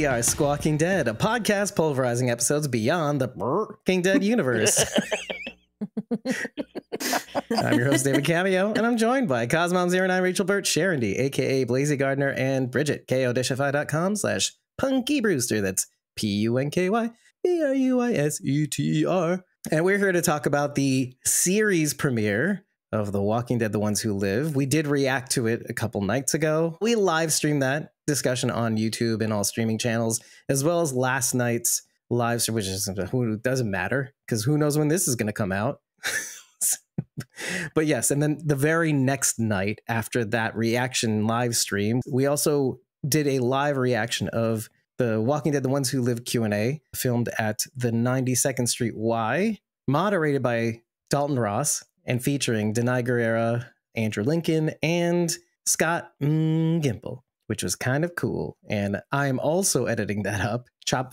We are Squawking Dead, a podcast pulverizing episodes beyond the King Dead universe. I'm your host, David Cameo, and I'm joined by Cosmom09, Rachel Burt, Sharon D, aka Blazy Gardner, and Bridget, ko-fi.com/Punky Brewster. That's PUNKYBRUISETR. And we're here to talk about the series premiere of The Walking Dead, The Ones Who Live. We did react to it a couple nights ago. We live streamed that discussion on YouTube and all streaming channels, as well as last night's live stream, which doesn't matter because who knows when this is going to come out. But yes, and then the very next night after that reaction live stream, we also did a live reaction of The Walking Dead, The Ones Who Live Q&A, filmed at the 92nd Street Y, moderated by Dalton Ross, and featuring Denai Guerrera, Andrew Lincoln, and Scott Gimple, which was kind of cool. And I'm also editing that up.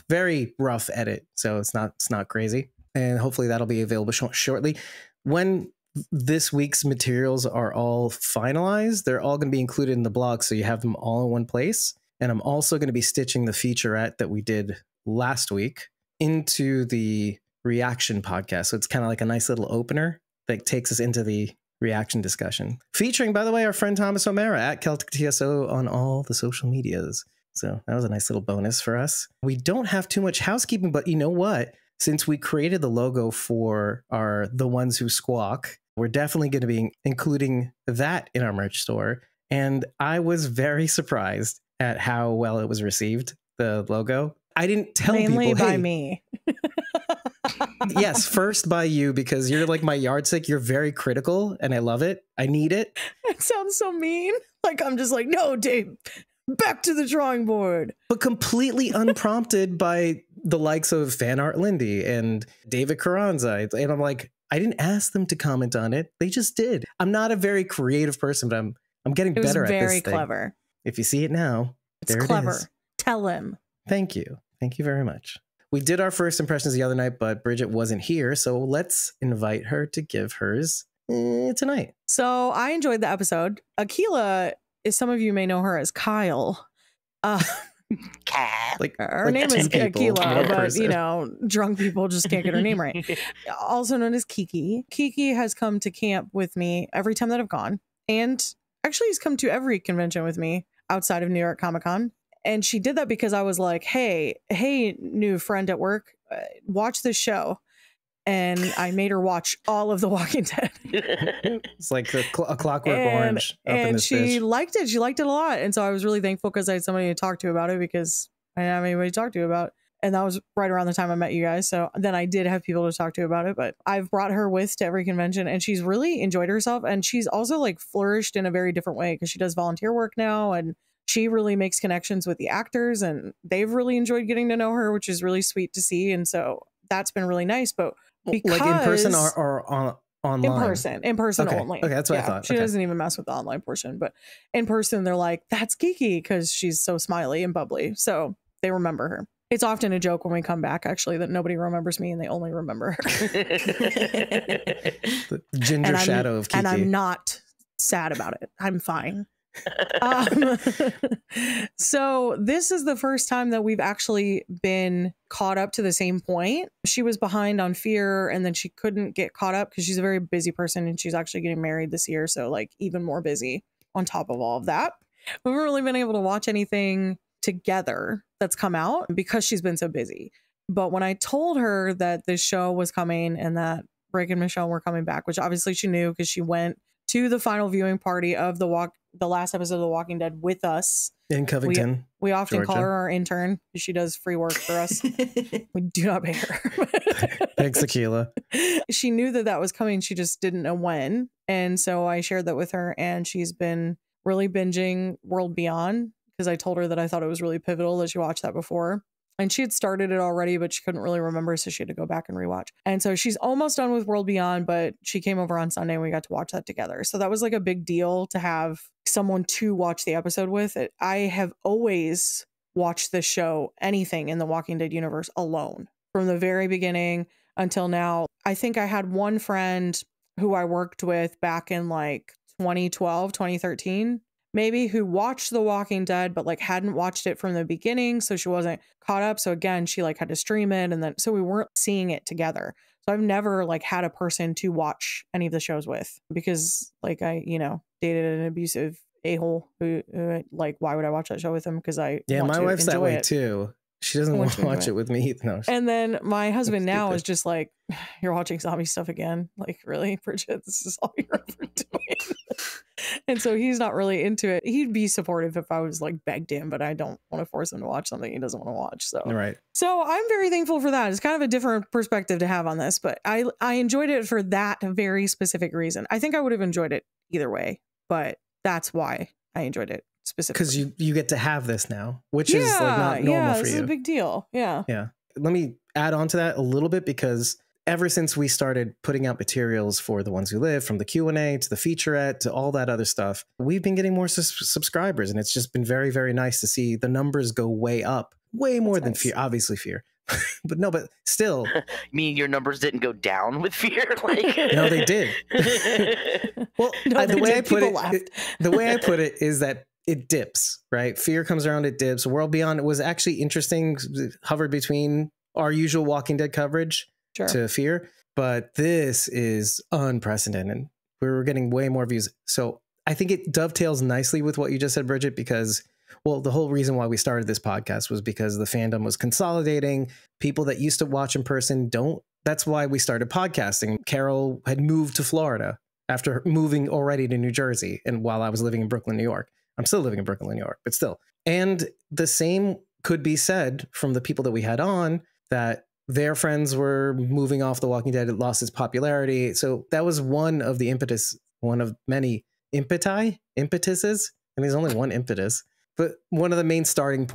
Very rough edit, so it's not crazy. And hopefully that'll be available shortly. When this week's materials are all finalized, they're all going to be included in the blog, so you have them all in one place. And I'm also going to be stitching the featurette that we did last week into the reaction podcast. So it's kind of like a nice little opener that takes us into the reaction discussion, featuring, by the way, our friend Thomas O'Mara at Celtic TSO on all the social medias. So that was a nice little bonus for us. We don't have too much housekeeping, but you know what? Since we created the logo for our The Ones Who Squawk, we're definitely going to be including that in our merch store. And I was very surprised at how well it was received, the logo. I didn't tell Mainly people, by hey, me. Yes, first by you, because you're like my yardstick. You're very critical and I love it. I need it. It sounds so mean. Like I'm just like, no, Dave, back to the drawing board. But completely unprompted by the likes of Fan Art Lindy and David Carranza. And I'm like, I didn't ask them to comment on it. They just did. I'm not a very creative person, but I'm getting better at this. Very clever. If you see it now, It's there clever. it is. Tell him. Thank you. Thank you very much. We did our first impressions the other night, but Bridget wasn't here. So let's invite her to give hers tonight. So I enjoyed the episode. Akila, as some of you may know her as Kyle. Like her name is Akila, but person. you know, drunk people just can't get her name right. Also known as Kiki. Kiki has come to camp with me every time that I've gone. And actually he's come to every convention with me outside of New York Comic Con. And she did that because I was like, hey, new friend at work, watch this show. And I made her watch all of The Walking Dead. It's like a Clockwork Orange. And she liked it. She liked it a lot. And so I was really thankful because I had somebody to talk to about it because I didn't have anybody to talk to about. And that was right around the time I met you guys. So then I did have people to talk to about it. But I've brought her with to every convention and she's really enjoyed herself. And she's also like flourished in a very different way because she does volunteer work now. And she really makes connections with the actors and they've really enjoyed getting to know her, which is really sweet to see. And so that's been really nice. But because, like in person or online? In person okay. only. Okay, that's what I thought. She doesn't even mess with the online portion, but in person, they're like, that's Kiki because she's so smiley and bubbly. So they remember her. It's often a joke when we come back, actually, that nobody remembers me and they only remember her. The ginger shadow of Kiki. And I'm not sad about it. I'm fine. So this is the first time that we've actually been caught up to the same point. She was behind on Fear and then she couldn't get caught up because she's a very busy person and she's actually getting married this year. So like even more busy on top of all of that. We haven't really been able to watch anything together that's come out because she's been so busy. But when I told her that this show was coming and that Rick and Michonne were coming back, which obviously she knew because she went to the final viewing party of the last episode of The Walking Dead with us in Covington. We often Georgia. call her our intern because she does free work for us. We do not pay her. Thanks, Akila. She knew that was coming. She just didn't know when. And so I shared that with her and she's been really binging World Beyond because I told her that I thought it was really pivotal that she watched that before. And she had started it already, but she couldn't really remember, so she had to go back and rewatch. And so she's almost done with World Beyond, but she came over on Sunday and we got to watch that together. So that was like a big deal to have someone to watch the episode with. I have always watched this show, anything in the Walking Dead universe, alone from the very beginning until now. I think I had one friend who I worked with back in like 2012, 2013. maybe who watched The Walking Dead, but like hadn't watched it from the beginning. So she wasn't caught up. So again, she like had to stream it. And then, so we weren't seeing it together. So I've never like had a person to watch any of the shows with, because like I, dated an abusive a-hole who like, why would I watch that show with him? Because I Yeah, want my to wife's that enjoy way it. too. She doesn't want to watch it with me. No. And then my husband now stupid. is just like, you're watching zombie stuff again. Like, really, Bridget, this is all you're ever doing. And so he's not really into it. He'd be supportive if I was like begged him, but I don't want to force him to watch something he doesn't want to watch. So, right. So I'm very thankful for that. It's kind of a different perspective to have on this, but I enjoyed it for that very specific reason. I think I would have enjoyed it either way, but that's why I enjoyed it specifically. Because you get to have this now, which is like not normal for you. This is a big deal. Yeah. Yeah. Let me add on to that a little bit, because ever since we started putting out materials for The Ones Who Live, from the Q&A to the featurette to all that other stuff, we've been getting more subscribers, and it's just been very, very nice to see the numbers go way up, way more than Fear, obviously Fear. but still. You mean your numbers didn't go down with Fear? Like, no, they did. Well, the way I put it is that it dips, right? Fear comes around, it dips. World Beyond was actually interesting, hovered between our usual Walking Dead coverage to Fear, but this is unprecedented. We were getting way more views. So I think it dovetails nicely with what you just said, Bridget, because, well, the whole reason why we started this podcast was because the fandom was consolidating. People that used to watch in person don't. That's why we started podcasting. Carol had moved to Florida after moving already to New Jersey, and while I was living in Brooklyn, New York. I'm still living in Brooklyn, New York, but still. And the same could be said from the people that we had on, that their friends were moving off The Walking Dead. It lost its popularity. So that was one of the impetus, one of many impetuses. And there's only one impetus. But one of the main starting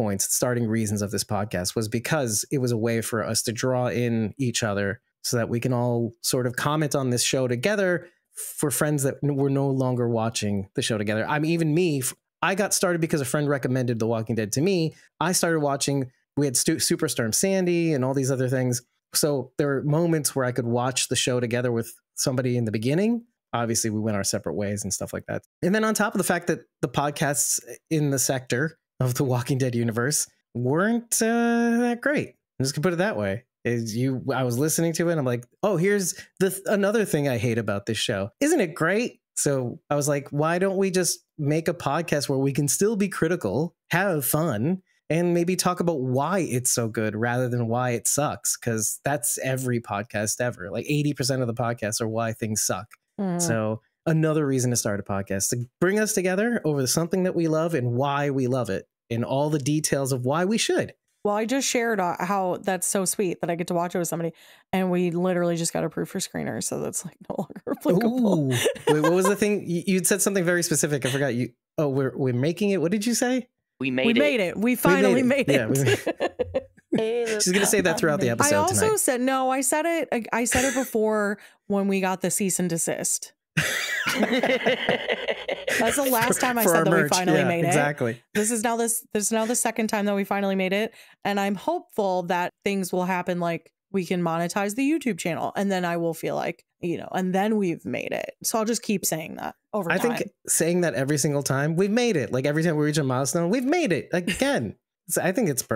reasons of this podcast was because it was a way for us to draw in each other so that we can all sort of comment on this show together for friends that were no longer watching the show together. I mean, even me, I got started because a friend recommended The Walking Dead to me. I started watching. We had Superstorm Sandy and all these other things. So there were moments where I could watch the show together with somebody in the beginning. Obviously, we went our separate ways and stuff like that. And then on top of the fact that the podcasts in the sector of the Walking Dead universe weren't that great. I'm just gonna put it that way. I was listening to it and I'm like, oh, here's another thing I hate about this show. Isn't it great? So I was like, why don't we just make a podcast where we can still be critical, have fun, and maybe talk about why it's so good rather than why it sucks? Because that's every podcast ever. Like 80% of the podcasts are why things suck. So another reason to start a podcast, to bring us together over something that we love and why we love it, and all the details of why we should. Well, I just shared how that's so sweet that I get to watch it with somebody, and we literally just got approved for screeners, so that's like no longer applicable. Ooh. Wait, what was the thing? You'd said something very specific. I forgot. Oh, we're making it. What did you say? We made it. We finally made it. Yeah, she's gonna say that throughout the episode. I also tonight. said no. I said it before when we got the cease and desist. That's the last time I said that we finally made it. Exactly. This is now the second time that we finally made it, and I'm hopeful that things will happen, like we can monetize the YouTube channel, and then I will feel like, and then we've made it. So I'll just keep saying that over time. I think saying that every single time, we've made it. Like every time we reach a milestone, we've made it again. I think it's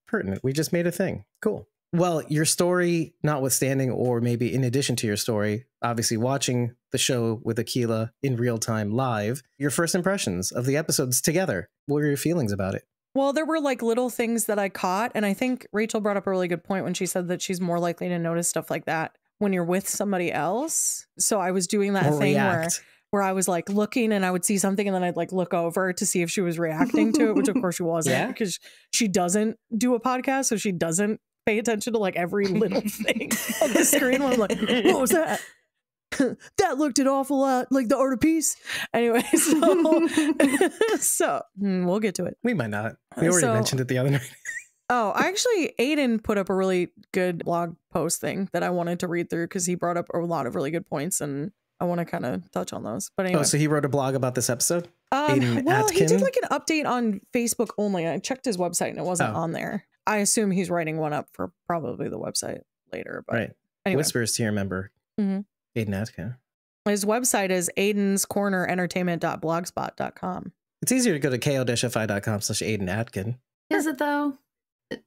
pertinent. We just made a thing. Cool. Well, your story notwithstanding, or maybe in addition to your story, obviously watching the show with Akila in real time live, your first impressions of the episodes together. What were your feelings about it? Well, there were like little things that I caught. And I think Rachel brought up a really good point when she said that she's more likely to notice stuff like that when you're with somebody else. So I was doing that thing where I was like looking and I would see something and then I'd like look over to see if she was reacting to it, which of course she wasn't, because she doesn't do a podcast. So she doesn't pay attention to like every little thing on the screen. I'm like, what was that? That looked an awful lot like the art of peace. Anyway, so we'll get to it. We might not. We already mentioned it the other night. Aiden put up a really good blog post thing that I wanted to read through because he brought up a lot of really good points and I want to kind of touch on those. But anyway. Oh, so he wrote a blog about this episode? He did like an update on Facebook only. I checked his website and it wasn't on there. I assume he's writing one up for probably the website later. But right. Anyway. Whispers to your member, Aiden Atkin. His website is aidenscornerentertainment.blogspot.com. It's easier to go to ko-fi.com/Aiden Atkin. Is it though?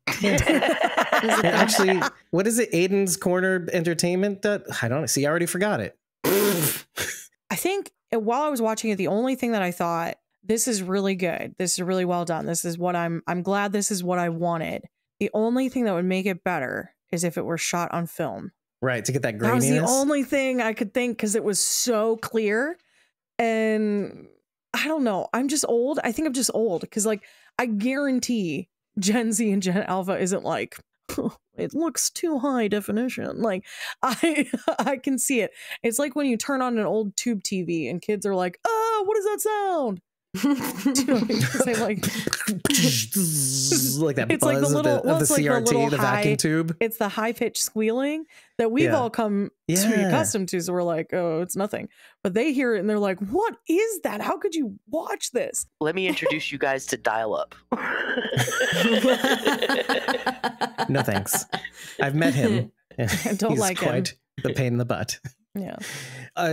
Actually, what is it? Aiden's Corner Entertainment? I don't see. I already forgot it. I think while I was watching it, the only thing that I thought, this is really good. This is really well done. This is what I'm glad this is what I wanted. The only thing that would make it better is if it were shot on film. Right, to get that graininess. That was the only thing I could think, because it was so clear. And I don't know. I'm just old. I think I'm just old because, like, I guarantee Gen Z and Gen Alpha isn't like, oh, it looks too high definition. Like, I can see it. It's like when you turn on an old tube TV and kids are like, oh, what does that sound? Like that it's buzz like the little, of the CRT, the vacuum tube. It's the high-pitched squealing that we've all come to be accustomed to. So we're like, oh, it's nothing. But they hear it and they're like, what is that? How could you watch this? Let me introduce you guys to dial-up. No thanks. I've met him. I don't He's like quite him. the pain in the butt. Yeah.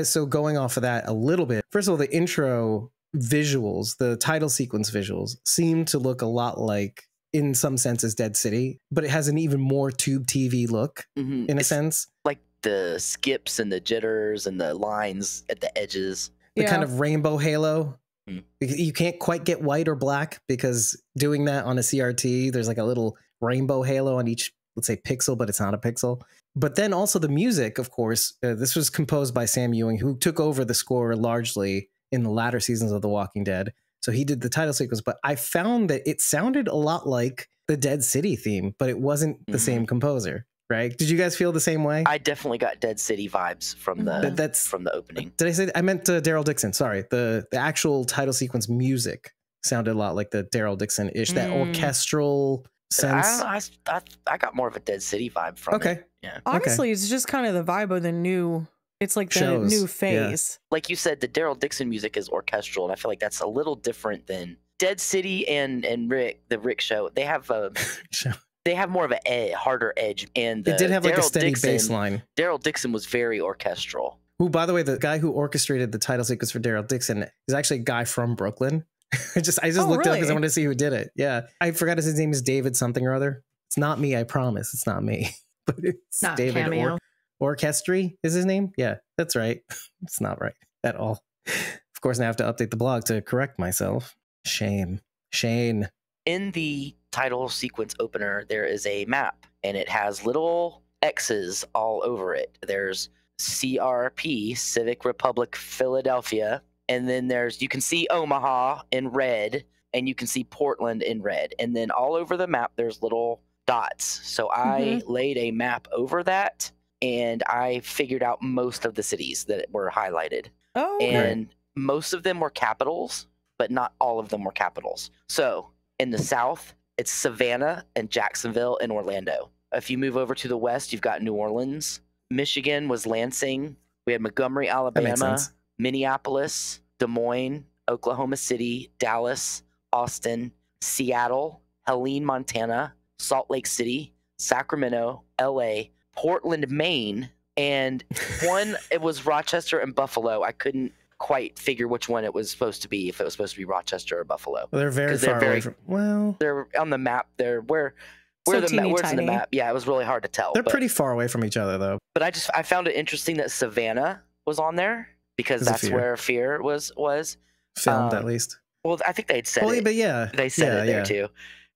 So going off of that a little bit, first of all, the intro visuals, the title sequence visuals, seem to look a lot like, in some senses, Dead City, but it has an even more tube TV look in a sense. Like the skips and the jitters and the lines at the edges. The kind of rainbow halo. You can't quite get white or black, because doing that on a CRT, there's like a little rainbow halo on each, let's say, pixel, but it's not a pixel. But then also the music, of course, this was composed by Sam Ewing, who took over the score largely in the latter seasons of The Walking Dead. So he did the title sequence, but I found that it sounded a lot like the Dead City theme, but it wasn't the same composer, right? Did you guys feel the same way? I definitely got Dead City vibes from the from the opening. Did I say that? I meant Daryl Dixon. Sorry. The actual title sequence music sounded a lot like the Daryl Dixon-ish, that orchestral sense. I got more of a Dead City vibe from it. Yeah. Honestly, it's just kind of the vibe of the new, it's like the new phase. Yeah. Like you said, the Daryl Dixon music is orchestral, and I feel like that's a little different than Dead City and Rick, the Rick show. They have they have more of a harder edge, and it did have like a steady bass line. Daryl Dixon was very orchestral. Who, by the way, the guy who orchestrated the title sequence for Daryl Dixon is actually a guy from Brooklyn. I just looked it up because I wanted to see who did it. Yeah, I forgot his name is David something or other. It's not me, I promise. It's not me, but it's not David Cameo. Orchestri is his name. Yeah, that's right. It's not right at all. Of course, I have to update the blog to correct myself. Shame. Shane. In the title sequence opener, there is a map, and it has little X's all over it. There's CRP, Civic Republic Philadelphia, and then you can see Omaha in red, and you can see Portland in red, and then all over the map there's little dots. So I laid a map over that, and I figured out most of the cities that were highlighted. Oh, and most of them were capitals, but not all of them were capitals. So in the South, it's Savannah and Jacksonville and Orlando. If you move over to the West, you've got New Orleans. Michigan was Lansing. We had Montgomery, Alabama, Minneapolis, Des Moines, Oklahoma City, Dallas, Austin, Seattle, Helene, Montana, Salt Lake City, Sacramento, LA, Portland, Maine, and it was Rochester and Buffalo. I couldn't quite figure which one it was supposed to be, if it was supposed to be Rochester or Buffalo. Well, they're very far away from, they're on the map. They're where's in the map? Yeah, it was really hard to tell. They're pretty far away from each other, though. But I found it interesting that Savannah was on there, because that's where Fear was filmed, at least. Well, I think they'd said it. But yeah, they said it there too.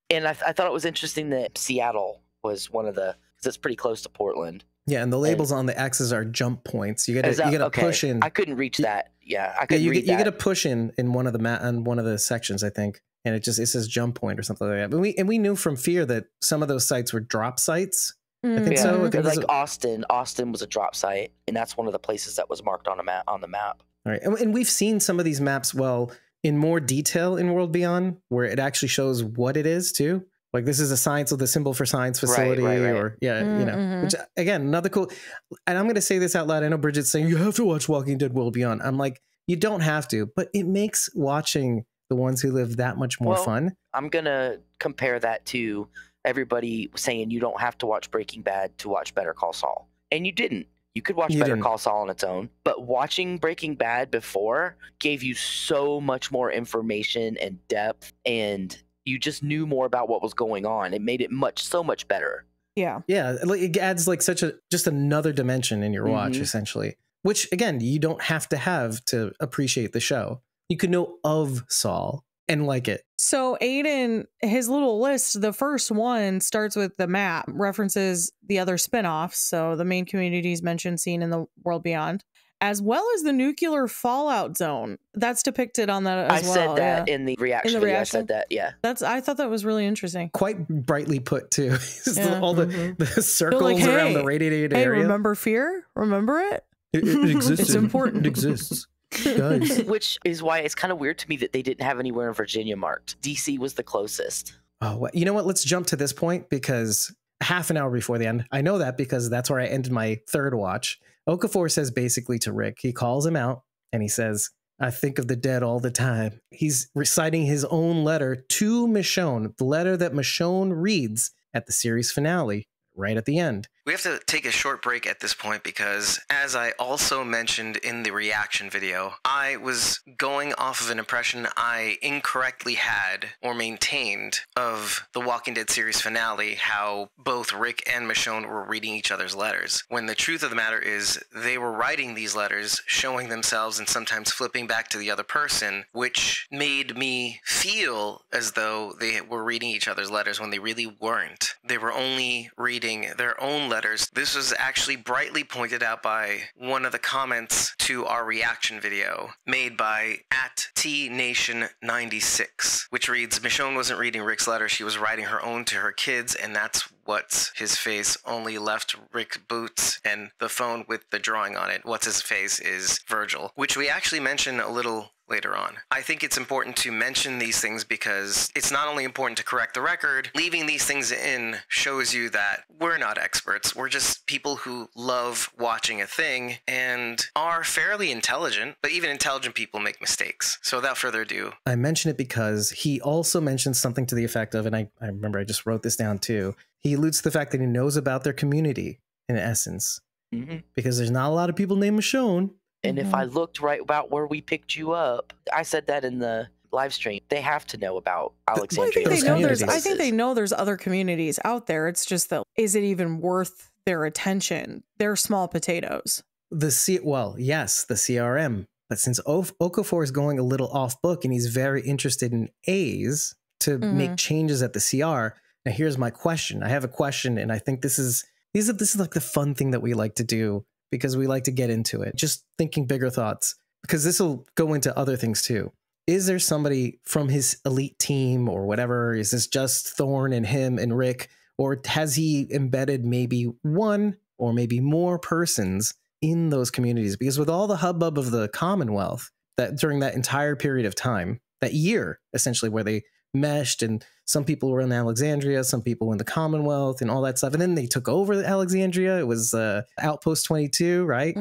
And I thought it was interesting that Seattle was one of the, because it's pretty close to Portland. Yeah, and the labels on the X's are jump points. You gotta push in. I couldn't reach that. Yeah, I couldn't read that. You get a push in one of the sections, I think, and it says jump point or something like that. But we knew from Fear that some of those sites were drop sites. I think so. I think like Austin was a drop site, and that's one of the places that was marked on the map. All right, and we've seen some of these maps in more detail in World Beyond, where it actually shows what it is too. Like, this is a science with a symbol for science facility, or which again, another cool. And I'm going to say this out loud. I know Bridget's saying you have to watch Walking Dead World Beyond. I'm like, you don't have to, but it makes watching The Ones Who Live that much more fun. I'm going to compare that to everybody saying you don't have to watch Breaking Bad to watch Better Call Saul. And you didn't. You could watch Better Call Saul on its own, but watching Breaking Bad before gave you so much more information and depth, and you just knew more about what was going on. It made it so much better. Yeah. Yeah. It adds like just another dimension in your watch, essentially, which again, you don't have to appreciate the show. You could know of Saul and like it. So Aiden, his little list, the first one starts with the map, references the other spinoffs. So the main communities mentioned seen in the world beyond, as well as the nuclear fallout zone. That's depicted on that as well. I said that in the reaction video. I said that, yeah. I thought that was really interesting. Quite brightly put too. All the circles like, around the radiated area. Remember fear? Remember it? It exists. It's important. It exists. Guys. Which is why it's kind of weird to me that they didn't have anywhere in Virginia marked. DC was the closest. Oh, you know what? Let's jump to this point because half an hour before the end, I know that because that's where I ended my third watch. Okafor says basically to Rick, he calls him out and he says, I think of the dead all the time. He's reciting his own letter to Michonne, the letter that Michonne reads at the series finale, right at the end. We have to take a short break at this point because, as I also mentioned in the reaction video, I was going off of an impression I incorrectly had or maintained of the Walking Dead series finale, how both Rick and Michonne were reading each other's letters, when the truth of the matter is they were writing these letters, showing themselves and sometimes flipping back to the other person, which made me feel as though they were reading each other's letters when they really weren't. They were only reading their own letters. This was actually brightly pointed out by one of the comments to our reaction video made by @TNation96, which reads, Michonne wasn't reading Rick's letter, she was writing her own to her kids, and that's what's his face only left Rick Boots and the phone with the drawing on it. What's his face is Virgil, which we actually mention a little later on. I think it's important to mention these things because it's not only important to correct the record, leaving these things in shows you that we're not experts. We're just people who love watching a thing and are fairly intelligent, but even intelligent people make mistakes. So without further ado, I mention it because he also mentions something to the effect of, and I remember I just wrote this down too, he alludes to the fact that he knows about their community in essence, because there's not a lot of people named Michonne. And if I looked right about where we picked you up, I said that in the live stream, they have to know about Alexandria. I think they know there's other communities out there. It's just that, is it even worth their attention? They're small potatoes. Well, yes, the CRM. But since Okafor is going a little off book and he's very interested in A's to make changes at the CR, now here's my question. I have a question, and I think this is like the fun thing that we like to do, because we like to get into it, just thinking bigger thoughts, because this will go into other things too. Is there somebody from his elite team or whatever? Is this just Thorne and him and Rick? Or has he embedded maybe one or maybe more persons in those communities? Because with all the hubbub of the Commonwealth, that during that entire period of time, that year, essentially, where they meshed and some people were in Alexandria, some people in the Commonwealth and all that stuff. And then they took over Alexandria. It was Outpost 22, right?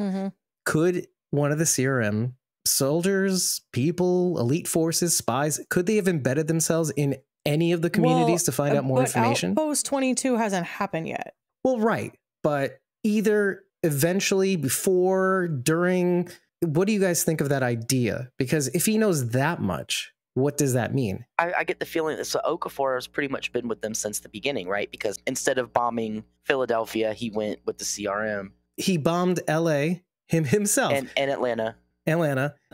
Could one of the CRM soldiers, people, elite forces, spies, could they have embedded themselves in any of the communities to find out more information? Outpost 22 hasn't happened yet. Well, right. But either eventually, before, during, what do you guys think of that idea? Because if he knows that much, what does that mean? I get the feeling that Okafor has pretty much been with them since the beginning, right? Because instead of bombing Philadelphia, he went with the CRM. He bombed LA himself. And Atlanta.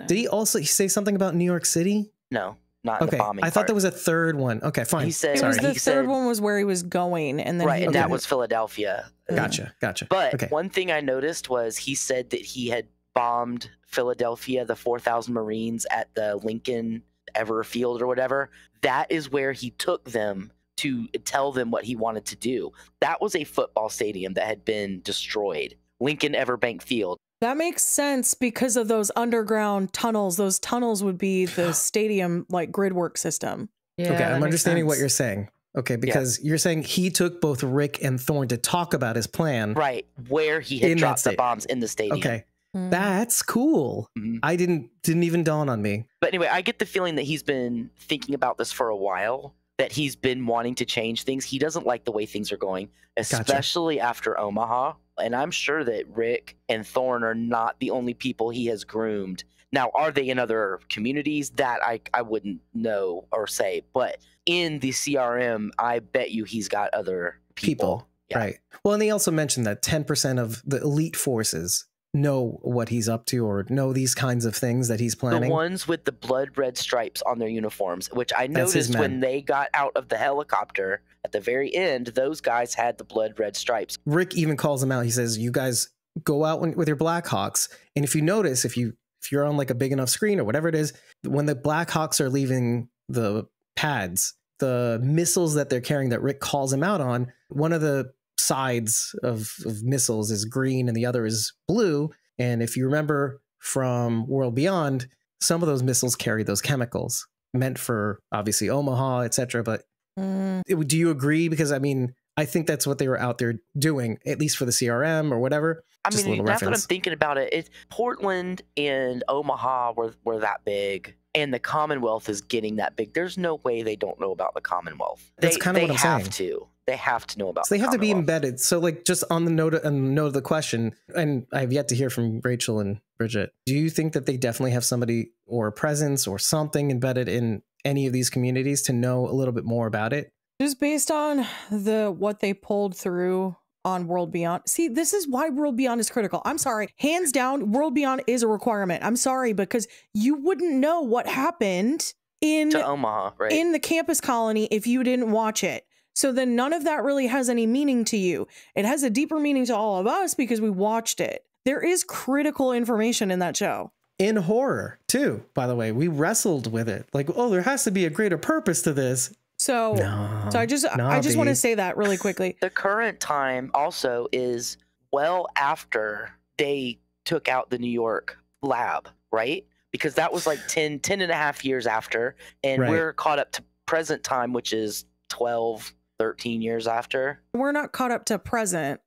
Did he also say something about New York City? No, not in the bombing I thought there was a third one. Okay, fine. He said, the third one was where he was going. And then and that was Philadelphia. Gotcha. But one thing I noticed was he said that he had bombed Philadelphia, the 4,000 Marines at the Lincoln Everfield or whatever. That is where he took them to tell them what he wanted to do. That was a football stadium that had been destroyed. Lincoln Everbank Field. That makes sense because of those underground tunnels. Those tunnels would be the stadium like grid work system. Yeah, okay, I'm understanding what you're saying. Okay, because you're saying he took both Rick and Thorne to talk about his plan. Right, where he had dropped the bombs in the stadium. Okay. That's cool. I didn't even dawn on me. But anyway, I get the feeling that he's been thinking about this for a while, that he's been wanting to change things. He doesn't like the way things are going, especially after Omaha. And I'm sure that Rick and Thorne are not the only people he has groomed. Now, are they in other communities? That I wouldn't know or say. But in the CRM, I bet you he's got other people. Yeah. Right. Well, and they also mentioned that 10% of the elite forces know what he's up to or know these kinds of things that he's planning. The ones with the blood red stripes on their uniforms, which I noticed when they got out of the helicopter at the very end, those guys had the blood red stripes. Rick even calls them out. He says, you guys go out with your Blackhawks. And if you notice, if you're on like a big enough screen or whatever it is, when the Blackhawks are leaving the pads, the missiles that they're carrying that Rick calls him out on, one of the sides of missiles is green and the other is blue. And if you remember from World Beyond, some of those missiles carry those chemicals meant for obviously Omaha, etc. But do you agree? Because I mean, I think that's what they were out there doing, at least for the CRM or whatever. I mean, that's what I'm thinking about it. Portland and Omaha were that big, and the Commonwealth is getting that big. There's no way they don't know about the Commonwealth. That's kind of what I'm saying. They have to know about. So they have to be embedded. So, like, just on the note of the question, and I have yet to hear from Rachel and Bridget. Do you think that they definitely have somebody or a presence or something embedded in any of these communities to know a little bit more about it? Just based on what they pulled through on World Beyond. See, this is why World Beyond is critical. I'm sorry. Hands down, World Beyond is a requirement. I'm sorry, because you wouldn't know what happened to Omaha, right? In the campus colony if you didn't watch it. So then none of that really has any meaning to you. It has a deeper meaning to all of us because we watched it. There is critical information in that show. In horror, too, by the way. We wrestled with it. Like, oh, there has to be a greater purpose to this. So I just want to say that really quickly. The current time also is well after they took out the New York lab, right? Because that was like 10 and a half years after. And we're caught up to present time, which is 12, 13 years after. We're not caught up to present.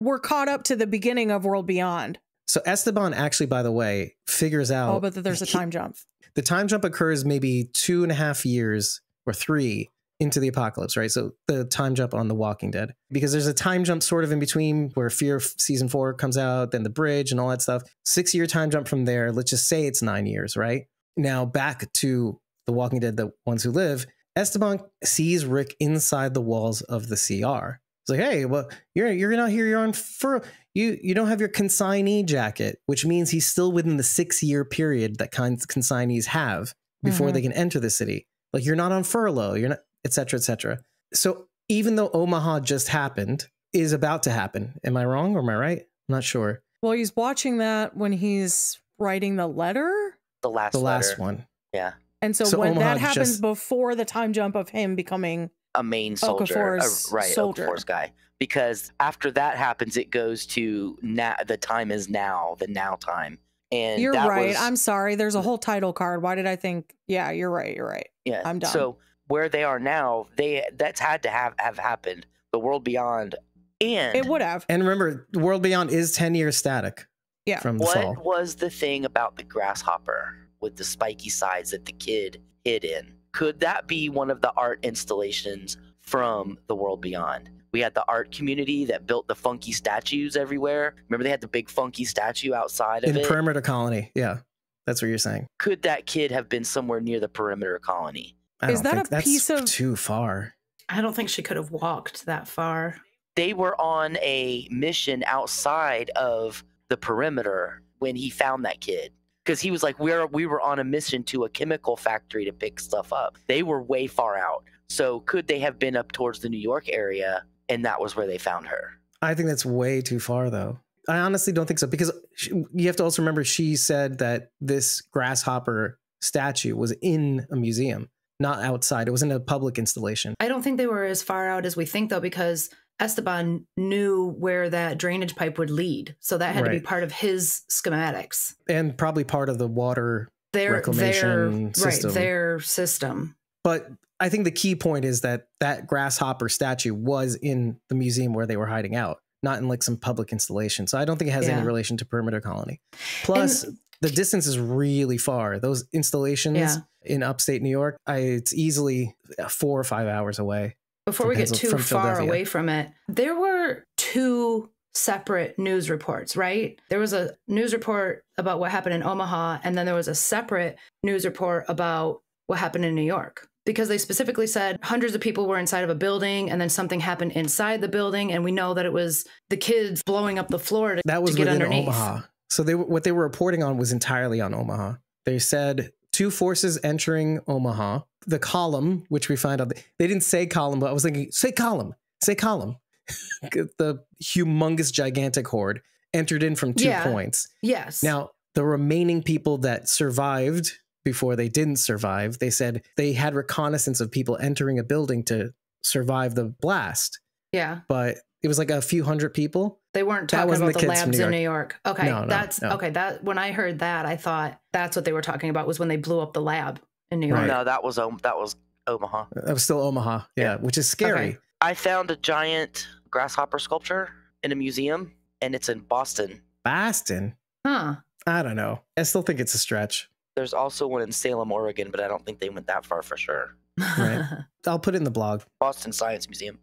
We're caught up to the beginning of World Beyond. So Esteban actually, by the way, figures out... Oh, but there's a time jump. The time jump occurs maybe 2.5 years or 3 into the apocalypse, right? So the time jump on The Walking Dead. Because there's a time jump sort of in between where Fear Season 4 comes out, then The Bridge and all that stuff. 6-year time jump from there. Let's just say it's 9 years, right? Now back to The Walking Dead, The Ones Who Live. Esteban sees Rick inside the walls of the CR. It's like, hey, well, you're not here. You're on furlough. You don't have your consignee jacket, which means he's still within the 6-year period that consignees have before they can enter the city. Like, you're not on furlough. You're not, et cetera, et cetera. So even though Omaha just happened, is about to happen. Am I wrong or am I right? I'm not sure. Well, he's watching that when he's writing the letter. The last one. Yeah. And so when Omaha that happens before the time jump of him becoming a main soldier, Okafor's guy. Because after that happens, it goes to the time is now, the now time. And you're right. I'm sorry. There's a whole title card. Why did I think? Yeah, you're right. You're right. Yeah, I'm done. So where they are now, that's had to have happened. The World Beyond, and it would have. And remember, the World Beyond is 10 years static. Yeah. From the fall. What was the thing about the grasshopper with the spiky sides that the kid hid in? Could that be one of the art installations from the World Beyond? We had the art community that built the funky statues everywhere. Remember, they had the big funky statue outside of it? In Perimeter Colony. Yeah, that's what you're saying. Could that kid have been somewhere near the Perimeter Colony? Is that a piece of... too far? I don't think she could have walked that far. They were on a mission outside of the perimeter when he found that kid. Because he was like, we were on a mission to a chemical factory to pick stuff up. They were way far out. So could they have been up towards the New York area, and that was where they found her? I think that's way too far, though. I honestly don't think so, because you have to also remember she said that this grasshopper statue was in a museum, not outside. It was in a public installation. I don't think they were as far out as we think, though, because Esteban knew where that drainage pipe would lead. So that had to be part of his schematics. And probably part of the water reclamation system. Right, their system. But I think the key point is that that grasshopper statue was in the museum where they were hiding out, not in like some public installation. So I don't think it has any relation to Perimeter Colony. Plus, the distance is really far. Those installations in upstate New York, it's easily 4 or 5 hours away. Before we get too far away from it, there were 2 separate news reports, right? There was a news report about what happened in Omaha, and then there was a separate news report about what happened in New York. Because they specifically said hundreds of people were inside of a building, and then something happened inside the building, and we know that it was the kids blowing up the floor to get underneath. Omaha. So what they were reporting on was entirely on Omaha. They said 2 forces entering Omaha. The column, which we find out, they didn't say column, but I was thinking, say column. The humongous, gigantic horde entered in from 2 points. Yes. Now, the remaining people that survived before they didn't survive, they said they had reconnaissance of people entering a building to survive the blast. Yeah. But it was like a few hundred people. They weren't talking about the labs in New York. Okay. No. Okay. That when I heard that, I thought that's what they were talking about, was when they blew up the lab in New York. Right. No, that was Omaha. That was still Omaha. Yeah. Which is scary. Okay. I found a giant grasshopper sculpture in a museum, and it's in Boston. Boston? Huh. I don't know. I still think it's a stretch. There's also one in Salem, Oregon, but I don't think they went that far for sure. Right. I'll put it in the blog. Boston Science Museum.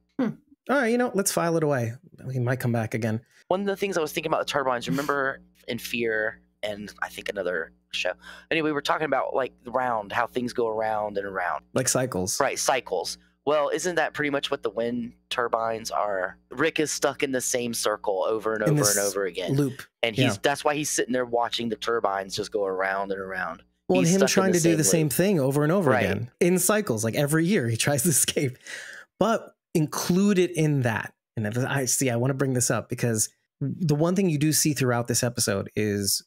All right, let's file it away. We might come back again. One of the things I was thinking about the turbines, remember in Fear and I think another show. Anyway, we're talking about like how things go around and around. Like cycles. Right, cycles. Well, isn't that pretty much what the wind turbines are? Rick is stuck in the same circle over and over and over again. Loop. And that's why he's sitting there watching the turbines just go around and around. Well, and him trying to do the same thing over and over again in cycles, like every year he tries to escape. But included in that, and I want to bring this up because the one thing you do see throughout this episode is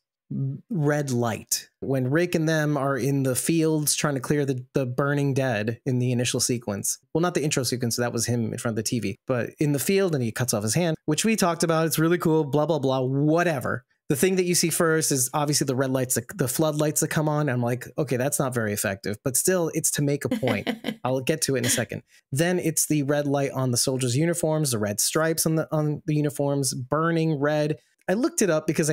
red light. When Rick and them are in the fields trying to clear the burning dead in the initial sequence. Well, not the intro sequence, so that was him in front of the TV, but in the field, and he cuts off his hand, which we talked about. It's really cool, blah, blah, blah, whatever. The thing that you see first is obviously the red lights, the floodlights that come on. I'm like, okay, that's not very effective, but still it's to make a point. I'll get to it in a second. Then it's the red light on the soldiers' uniforms, the red stripes on the uniforms, burning red. I looked it up because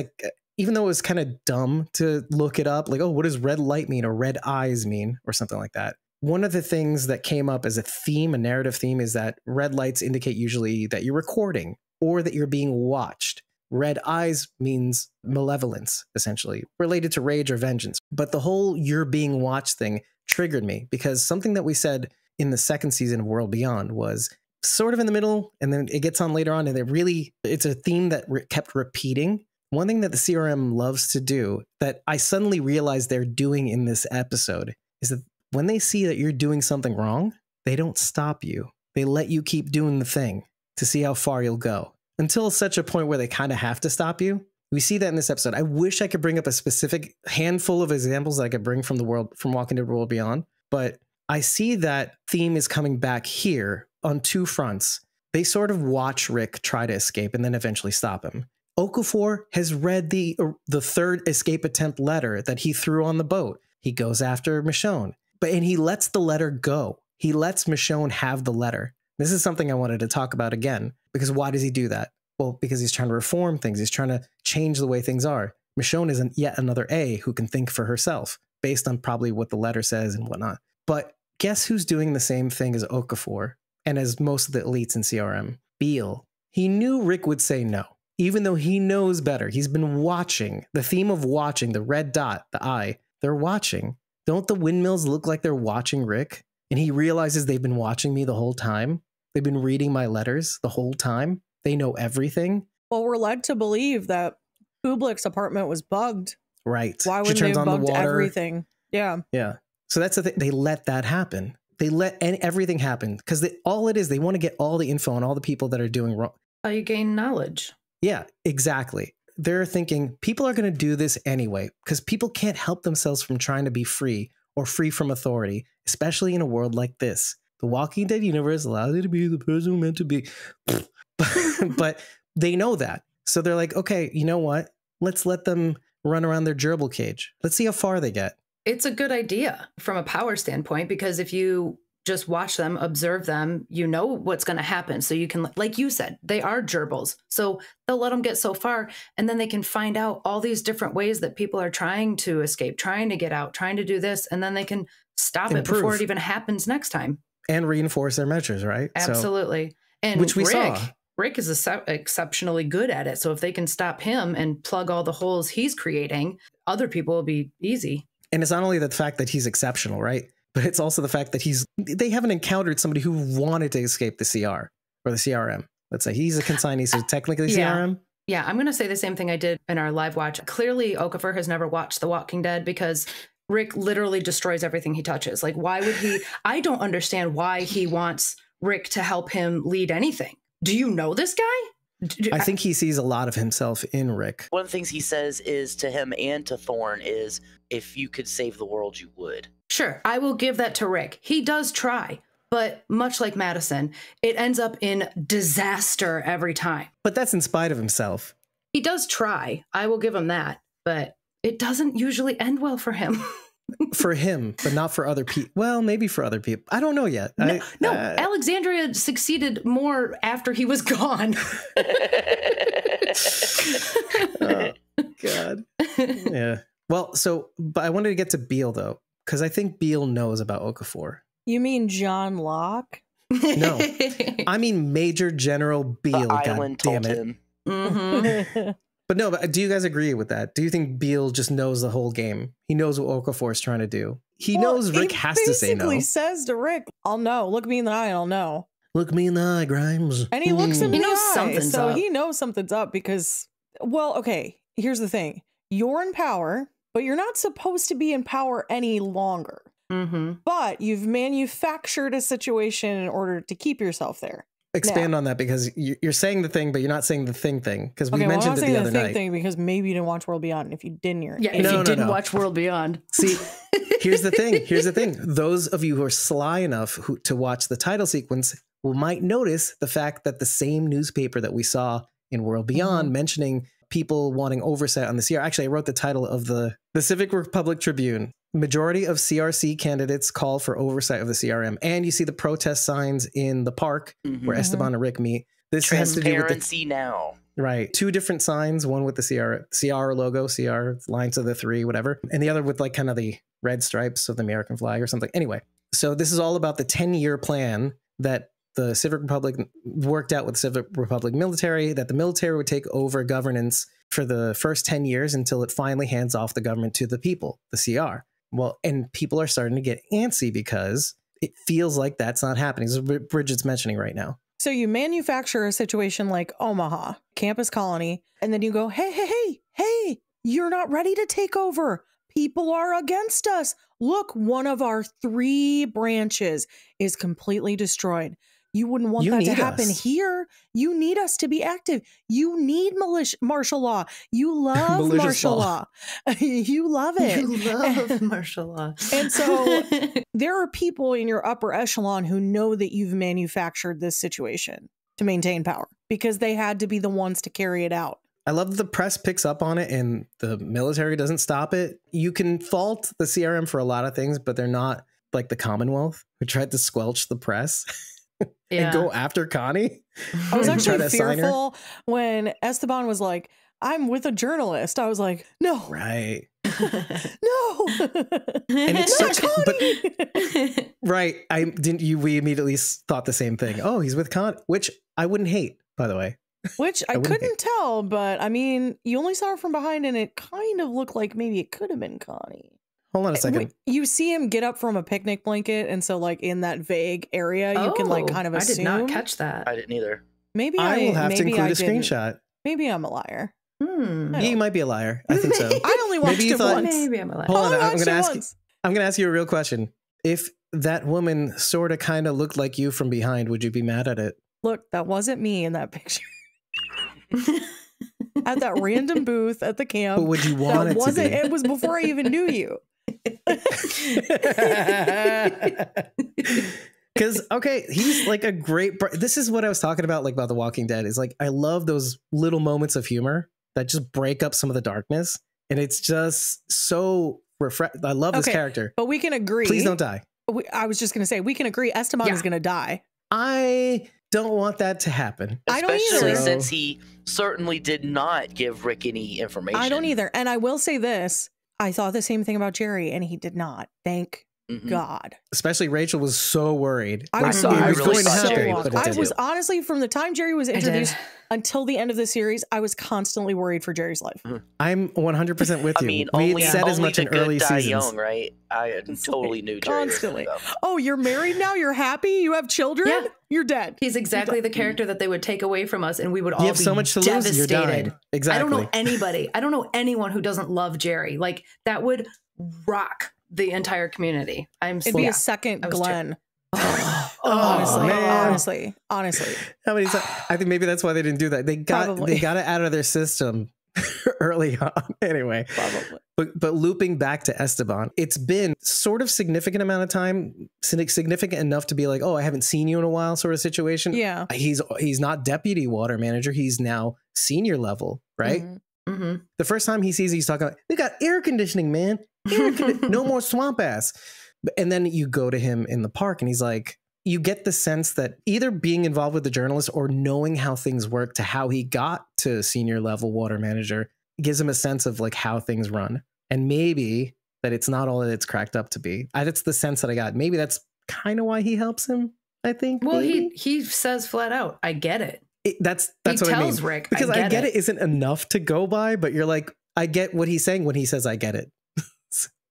even though it was kind of dumb to look it up, like, oh, what does red light mean or red eyes mean or something like that? One of the things that came up as a theme, a narrative theme, is that red lights indicate usually that you're recording or that you're being watched. Red eyes means malevolence, essentially, related to rage or vengeance. But the whole you're being watched thing triggered me because something that we said in the 2nd season of World Beyond was sort of in the middle, and then it gets on later on, and it's a theme that kept repeating. One thing that the CRM loves to do that I suddenly realized they're doing in this episode is that when they see that you're doing something wrong, they don't stop you. They let you keep doing the thing to see how far you'll go. Until such a point where they kind of have to stop you. We see that in this episode. I wish I could bring up a specific handful of examples that I could bring from Walking Dead World Beyond, but I see that theme is coming back here on 2 fronts. They sort of watch Rick try to escape and then eventually stop him. Okafor has read the 3rd escape attempt letter that he threw on the boat. He goes after Michonne, and he lets the letter go. He lets Michonne have the letter. This is something I wanted to talk about again, because why does he do that? Well, because he's trying to reform things. He's trying to change the way things are. Michonne is yet another A who can think for herself based on probably what the letter says and whatnot. But guess who's doing the same thing as Okafor and as most of the elites in CRM? Beale. He knew Rick would say no, even though he knows better. He's been watching. The theme of watching, the red dot, the eye, they're watching. Don't the windmills look like they're watching Rick? And he realizes they've been watching me the whole time. They've been reading my letters the whole time. They know everything. Well, we're led to believe that Kublick's apartment was bugged. Right. Why wouldn't they have bugged everything? Yeah. Yeah. So that's the thing. They let that happen. They let everything happen because all it is, they want to get all the info on all the people that are doing wrong. How you gain knowledge. Yeah, exactly. They're thinking people are going to do this anyway because people can't help themselves from trying to be free or free from authority, especially in a world like this. The Walking Dead universe allows you to be the person who meant to be. But they know that. So they're like, okay, you know what? Let's let them run around their gerbil cage. Let's see how far they get. It's a good idea from a power standpoint, because if you just watch them, observe them, you know what's going to happen. So you can, like you said, they are gerbils. So they'll let them get so far, and then they can find out all these different ways that people are trying to escape, trying to get out, trying to do this, and then they can stop it before it even happens next time. And reinforce their measures, right? Absolutely. And which we saw. Rick is exceptionally good at it. So if they can stop him and plug all the holes he's creating, other people will be easy. And it's not only the fact that he's exceptional, right? But it's also the fact that they haven't encountered somebody who wanted to escape the CR or the CRM. Let's say he's a consignee, so technically CRM. Yeah, I'm going to say the same thing I did in our live watch. Clearly, Okafor has never watched The Walking Dead because Rick literally destroys everything he touches. Like, why would he? I don't understand why he wants Rick to help him lead anything. Do you know this guy? I think he sees a lot of himself in Rick. One of the things he says is to him and to Thorne is, if you could save the world, you would. Sure, I will give that to Rick. He does try. But much like Madison, it ends up in disaster every time. But that's in spite of himself. He does try. I will give him that. But it doesn't usually end well for him. For him, but not for other people. Well, maybe for other people. I don't know yet. No, Alexandria succeeded more after he was gone. Oh, God. Yeah. Well, but I wanted to get to Beale, though, because I think Beale knows about Okafor. You mean John Locke? No, I mean Major General Beale. The island told him. Mm-hmm. But no, do you guys agree with that? Do you think Beale just knows the whole game? He knows what Okafor is trying to do. He knows Rick has to say no. He basically says to Rick, I'll know. Look me in the eye, I'll know. Look me in the eye, Grimes. And he looks him in the eye. Something's so up. he knows something's up because, well, okay, here's the thing. You're in power, but you're not supposed to be in power any longer. Mm-hmm. But you've manufactured a situation in order to keep yourself there. Expand on that, because you're saying the thing, but you're not saying the thing, because we mentioned it the other night. Thing because maybe you didn't watch World Beyond. If you didn't, If you didn't watch World Beyond. See, here's the thing. Those of you who are sly enough to watch the title sequence might notice the fact that the same newspaper that we saw in World Beyond mentioning people wanting oversight on the CR. Actually, I wrote the title of the Civic Republic Tribune. Majority of CRC candidates call for oversight of the CRM. And you see the protest signs in the park where Esteban and Rick meet. This has to do with Transparency now. Right. Two different signs, one with the CR logo, CR lines of the three, whatever. And the other with like kind of the red stripes of the American flag or something. Anyway, so this is all about the 10-year plan that the Civic Republic worked out with the Civic Republic military, that the military would take over governance for the first 10 years until it finally hands off the government to the people, the CR. Well, and people are starting to get antsy because it feels like that's not happening. This is what Bridget's mentioning right now. So you manufacture a situation like Omaha, campus colony, and then you go, hey, you're not ready to take over. People are against us. Look, one of our 3 branches is completely destroyed. You wouldn't want that to happen here. You need us to be active. You need martial law. You love martial law. You love it. You love martial law. And so there are people in your upper echelon who know that you've manufactured this situation to maintain power because they had to be the ones to carry it out. I love that the press picks up on it and the military doesn't stop it. You can fault the CRM for a lot of things, but they're not like the Commonwealth who tried to squelch the press. And go after Connie. I was actually fearful when Esteban was like, I'm with a journalist. I was like, no. Right. No. And it's such but right. We immediately thought the same thing. Oh, he's with Connie, which I wouldn't hate, by the way. Which I couldn't tell, but I mean, you only saw her from behind and it kind of looked like maybe it could have been Connie. Hold on a second. You see him get up from a picnic blanket, and so like in that vague area, you can like kind of assume. I did not catch that. I didn't either. Maybe I will have to include a screenshot. Maybe I'm a liar. You might be a liar. I think so. I only watched it once. Maybe I'm a liar. Hold on, I'm going to ask you a real question. If that woman sort of kind of looked like you from behind, would you be mad at it? Look, that wasn't me in that picture. At that random booth at the camp. But would you want it to be? It was before I even knew you. Because okay, he's like a great this is what I was talking about, like about The Walking Dead, is like I love those little moments of humor that just break up some of the darkness, and it's just so I love this character. But we can agree, please don't die. I was just gonna say we can agree Esteban is gonna die. I don't want that to happen. Especially since he certainly did not give Rick any information. I don't either. And I will say this. I thought the same thing about Jerry, and he did not. Thank God. Especially Rachel was so worried. I was Like, so, it was really going to thought happen, Jerry long. was but it I didn't. was honestly, from the time Jerry was I did. introduced until the end of the series, I was constantly worried for Jerry's life. I'm 100% with you. I mean, we only, said as only much the in good early die seasons. young, right? I totally knew Jerry was Constantly. gonna go. Oh, you're married now? You're happy? You have children? Yeah. You're dead. He's exactly the character that they would take away from us, and we would all You have be so much to lose, you're devastated. dying. Exactly. I don't know anybody. I don't know anyone who doesn't love Jerry. Like, that would rock the entire community. It'd be a second I was Glenn. Oh, man. Honestly. How many times? I think maybe that's why they didn't do that. They got it out of their system early on. Anyway, Probably. But looping back to Esteban, it's been sort of significant amount of time, significant enough to be like, oh, I haven't seen you in a while, sort of situation. Yeah. He's not deputy water manager. He's now senior level, right? Mm-hmm. Mm-hmm. The first time he sees it, he's talking about, we got air conditioning, man. No more swamp ass. And then you go to him in the park and he's like, you get the sense that either being involved with the journalist or knowing how things work to how he got to senior level water manager gives him a sense of like how things run. And maybe that it's not all that it's cracked up to be. That's the sense that I got. Maybe that's kind of why he helps him, I think. Well, maybe. he says flat out, I get it. That's He what I mean. tells Rick, because I get it. isn't enough to go by, but you're like, I get what he's saying when he says I get it.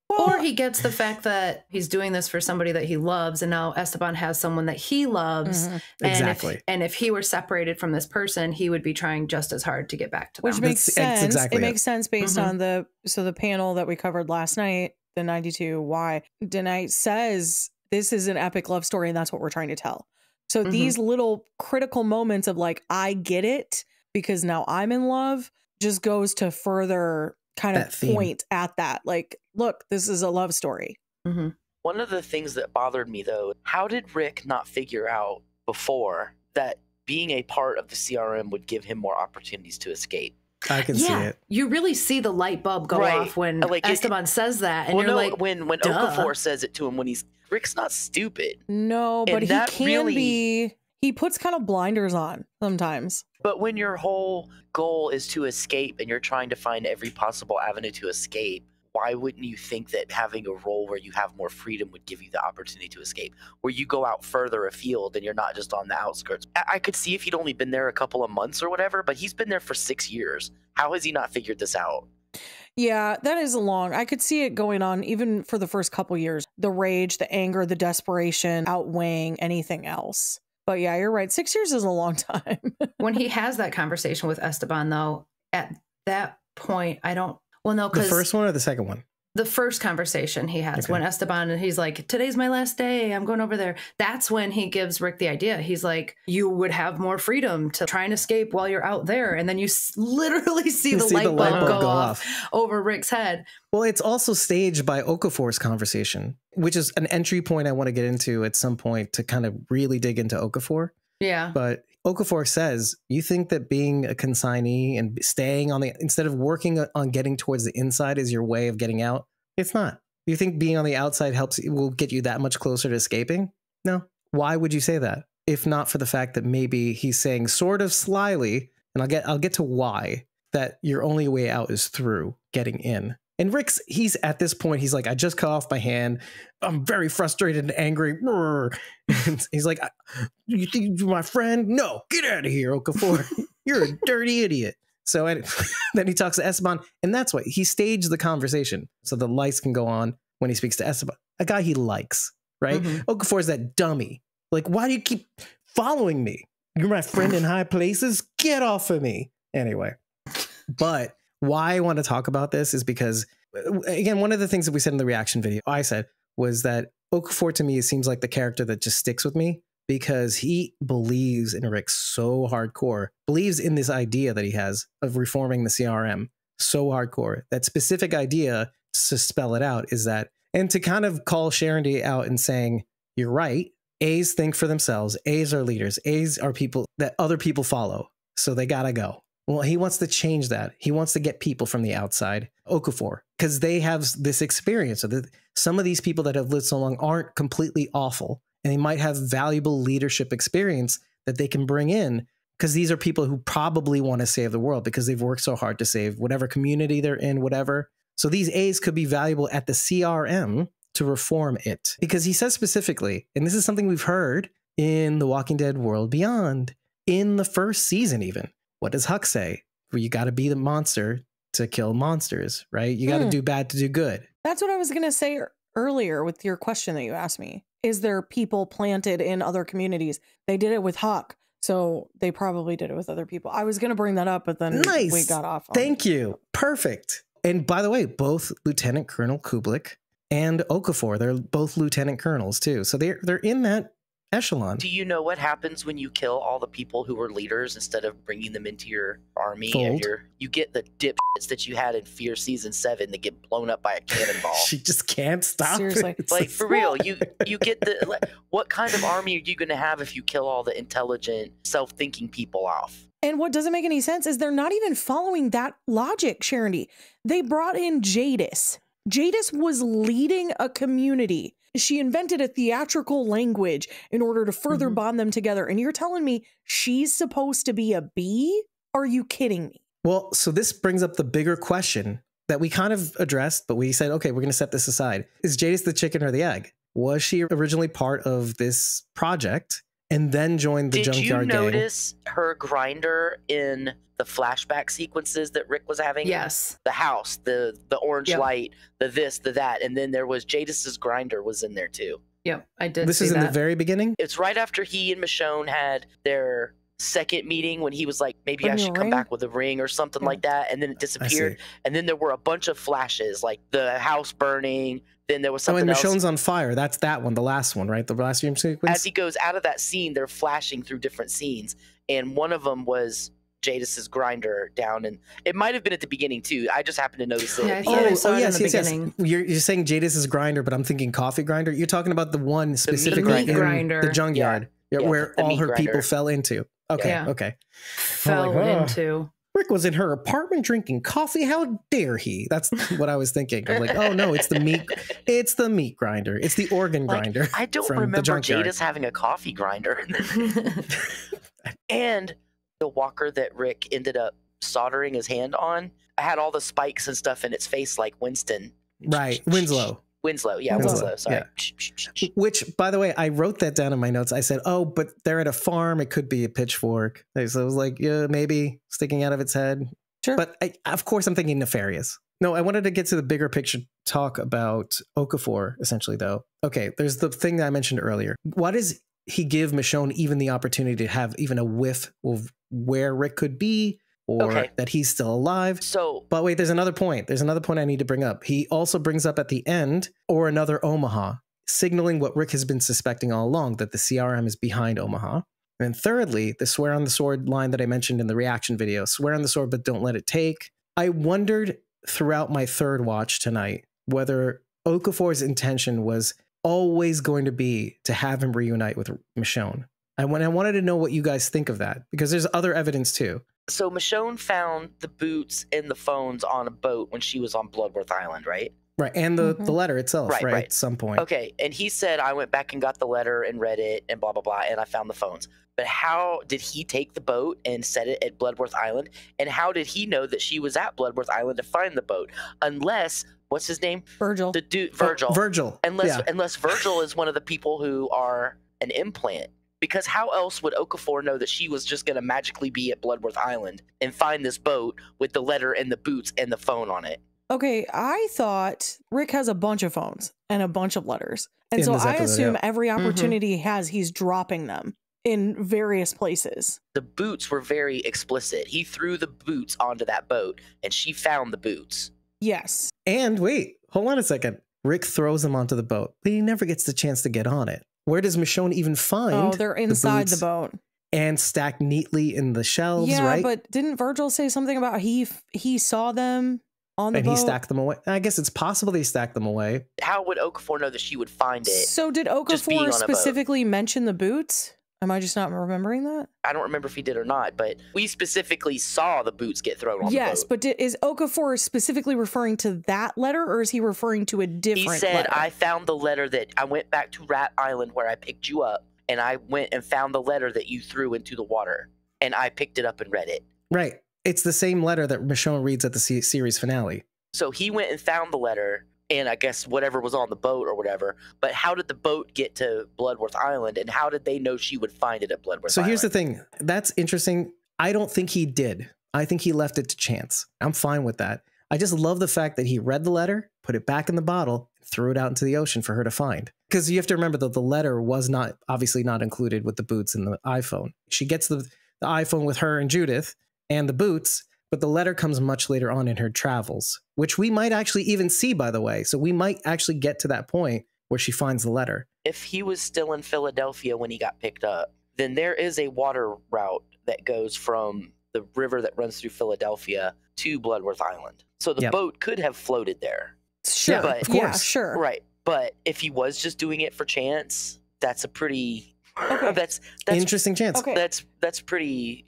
Or he gets the fact that he's doing this for somebody that he loves, and now Esteban has someone that he loves. Mhm. And Exactly. if he were separated from this person, he would be trying just as hard to get back to them. Which makes That's sense. exactly It it. makes sense based Mhm. on the panel that we covered last night, the 92 why Denight says this is an epic love story and that's what we're trying to tell. So Mhm. these little critical moments of like, I get it because now I'm in love just goes to further kind That of theme. point at that. Like, look, this is a love story. Mm-hmm. One of the things that bothered me, though, how did Rick not figure out before that being a part of the CRM would give him more opportunities to escape? I can see it. You really see the light bulb go Right. off when Like, Esteban says that, and well, you're no, like, when duh. Okafor says it to him, Rick's not stupid. No, but And he that can really- be. He puts kind of blinders on sometimes. But when your whole goal is to escape and you're trying to find every possible avenue to escape, why wouldn't you think that having a role where you have more freedom would give you the opportunity to escape, where you go out further afield and you're not just on the outskirts? I could see if he'd only been there a couple of months or whatever, but he's been there for 6 years. How has he not figured this out? Yeah, that is long. I could see it going on even for the first couple years. The rage, the anger, the desperation outweighing anything else. But yeah, you're right. 6 years is a long time. when he has that conversation with Esteban, though, at that point, no, The because first one or the second one? the first conversation he has Okay. when Esteban, and he's like, today's my last day, I'm going over there. That's when he gives Rick the idea. He's like, you would have more freedom to try and escape while you're out there. And then you literally see You the see light bulb go off over Rick's head. Well, it's also staged by Okafor's conversation, which is an entry point I want to get into at some point to kind of really dig into Okafor. Yeah. But Okafor says, you think that being a consignee and staying on the, instead of working on getting towards the inside is your way of getting out? It's not. You think being on the outside will get you that much closer to escaping? No. Why would you say that? If not for the fact that maybe he's saying sort of slyly, and I'll get to why, that your only way out is through getting in. And Rick's, he's at this point, he's like, I just cut off my hand. I'm very frustrated and angry. And he's like, you think you're my friend? No, get out of here, Okafor. You're a dirty idiot. So then he talks to Esteban, and that's why he staged the conversation so the lights can go on when he speaks to Esteban, a guy he likes, right? Mm-hmm. Okafor is that dummy. Like, why do you keep following me? You're my friend in high places. Get off of me. Anyway, but why I want to talk about this is because, again, one of the things that we said in the reaction video, I said, was that Okafor to me seems like the character that just sticks with me because he believes in Rick so hardcore, believes in this idea that he has of reforming the CRM so hardcore. That specific idea, to spell it out, is that, and to kind of call Sharon D out and saying, you're right, A's think for themselves, A's are leaders, A's are people that other people follow, so they gotta go. Well, he wants to change that. He wants to get people from the outside, Okafor, because they have this experience. So that some of these people that have lived so long aren't completely awful, and they might have valuable leadership experience that they can bring in, because these are people who probably want to save the world because they've worked so hard to save whatever community they're in, whatever. So these A's could be valuable at the CRM to reform it. Because he says specifically, and this is something we've heard in The Walking Dead World Beyond, in the first season even. What does Huck say? Where you got to be the monster to kill monsters, right? You got to do bad to do good. That's what I was going to say earlier with your question that you asked me. Is there people planted in other communities? They did it with Huck, so they probably did it with other people. I was going to bring that up, but then we got off on Thank you. Perfect. And by the way, both Lieutenant Colonel Kublik and Okafor, they're both lieutenant colonels too. So they're in that echelon. Do you know what happens when you kill all the people who were leaders instead of bringing them into your army? Fold. You get the dipshits that you had in Fear Season 7 that get blown up by a cannonball. She just can't stop. Seriously. It's Like, for real, you get the... Like, what kind of army are you going to have if you kill all the intelligent, self-thinking people off? And what doesn't make any sense is they're not even following that logic, Sharondy. They brought in Jadis. Jadis was leading a community. She invented a theatrical language in order to further bond them together. And you're telling me she's supposed to be a bee? Are you kidding me? Well, so this brings up the bigger question that we kind of addressed, but we said, okay, we're going to set this aside. Is Jadis the chicken or the egg? Was she originally part of this project and then joined the junkyard gang? Did you notice her grinder in the flashback sequences that Rick was having? Yes. The house, the orange light, the this, the that, and then there was Jadis's grinder was in there too. Yep, I did. This see is in that. the very beginning? It's right after he and Michonne had their second meeting when he was like, maybe I Putting a should come ring? back with a ring or something like that, and then it disappeared. And then there were a bunch of flashes, like the house burning. Then there was something and else. Michonne's on fire. That's that one, the last one, right? The last dream sequence? As he goes out of that scene, they're flashing through different scenes, and one of them was Jadis's grinder down, and it might have been at the beginning too. I just happened to notice it. Yeah, I at the thought end. I saw it in the beginning. You're saying Jadis's grinder, but I'm thinking coffee grinder. You're talking about the one specifically meat in grinder. the junkyard Yeah, where the all meat her people grinder. fell into. Okay, Yeah. okay. Fell I'm like, oh. into. Rick was in her apartment drinking coffee. How dare he? That's what I was thinking. I'm like, oh no, it's the meat. It's the meat grinder. It's the organ grinder. I don't from the remember junkyard. Jadis having a coffee grinder. And the walker that Rick ended up soldering his hand on had all the spikes and stuff in its face, like Winston. Right, Winslow. Winslow, yeah, Winslow, Winslow. Sorry. yeah. Which, by the way, I wrote that down in my notes. I said, oh, but they're at a farm. It could be a pitchfork. So I was like, yeah, maybe sticking out of its head. Sure. But of course, I'm thinking nefarious. No, I wanted to get to the bigger picture talk about Okafor, essentially, though. Okay, there's the thing that I mentioned earlier. Why does he give Michonne even the opportunity to have even a whiff of where Rick could be or that he's still alive? So, but wait, there's another point. There's another point I need to bring up. He also brings up at the end, or another Omaha, signaling what Rick has been suspecting all along, that the CRM is behind Omaha. And thirdly, the swear on the sword line that I mentioned in the reaction video, swear on the sword, but don't let it take. I wondered throughout my third watch tonight whether Okafor's intention was always going to be to have him reunite with Michonne. I wanted to know what you guys think of that, because there's other evidence too. So Michonne found the boots and the phones on a boat when she was on Bloodworth Island, right? Right, and the letter itself, right, at some point. Okay, and he said, I went back and got the letter and read it and blah, blah, blah, and I found the phones. But how did he take the boat and set it at Bloodworth Island? And how did he know that she was at Bloodworth Island to find the boat? Unless, what's his name? Virgil. The dude, Virgil. Virgil. Unless Virgil is one of the people who are an implant. Because how else would Okafor know that she was just going to magically be at Bloodworth Island and find this boat with the letter and the boots and the phone on it? Okay, I thought Rick has a bunch of phones and a bunch of letters. And In so this I episode, assume yeah. every opportunity he has, he's dropping them in various places. The boots were very explicit. He threw the boots onto that boat and she found the boots. Yes. And wait, hold on a second. Rick throws them onto the boat, but he never gets the chance to get on it. Where does Michonne even find Oh, they're inside boots the boat. and stacked neatly in the shelves, Yeah, right? but didn't Virgil say something about he saw them on the And boat? he stacked them away. I guess it's possible they stacked them away. How would Okafor know that she would find it? So did just being on a Okafor boat? specifically mention the boots? Am I just not remembering that? I don't remember if he did or not, but we specifically saw the boots get thrown on Yes, the boat. but is Okafor specifically referring to that letter, or is he referring to a different He said, letter? I found the letter that I went back to Rat Island where I picked you up, and I went and found the letter that you threw into the water, and I picked it up and read it. Right. It's the same letter that Michonne reads at the series finale. So he went and found the letter, and I guess whatever was on the boat or whatever. But how did the boat get to Bloodworth Island, and how did they know she would find it at Bloodworth Island? So here's the thing. That's interesting. I don't think he did. I think he left it to chance. I'm fine with that. I just love the fact that he read the letter, put it back in the bottle, threw it out into the ocean for her to find. Because you have to remember that the letter was not obviously not included with the boots and the iPhone. She gets the iPhone with her and Judith and the boots, but the letter comes much later on in her travels, which we might actually even see, by the way. So we might actually get to that point where she finds the letter. If he was still in Philadelphia when he got picked up, then there is a water route that goes from the river that runs through Philadelphia to Bloodworth Island. So the boat could have floated there. Sure. Yeah, But, of course. Yeah, sure. Right. But if he was just doing it for chance, that's a pretty Okay. that's Interesting chance. Okay. that's pretty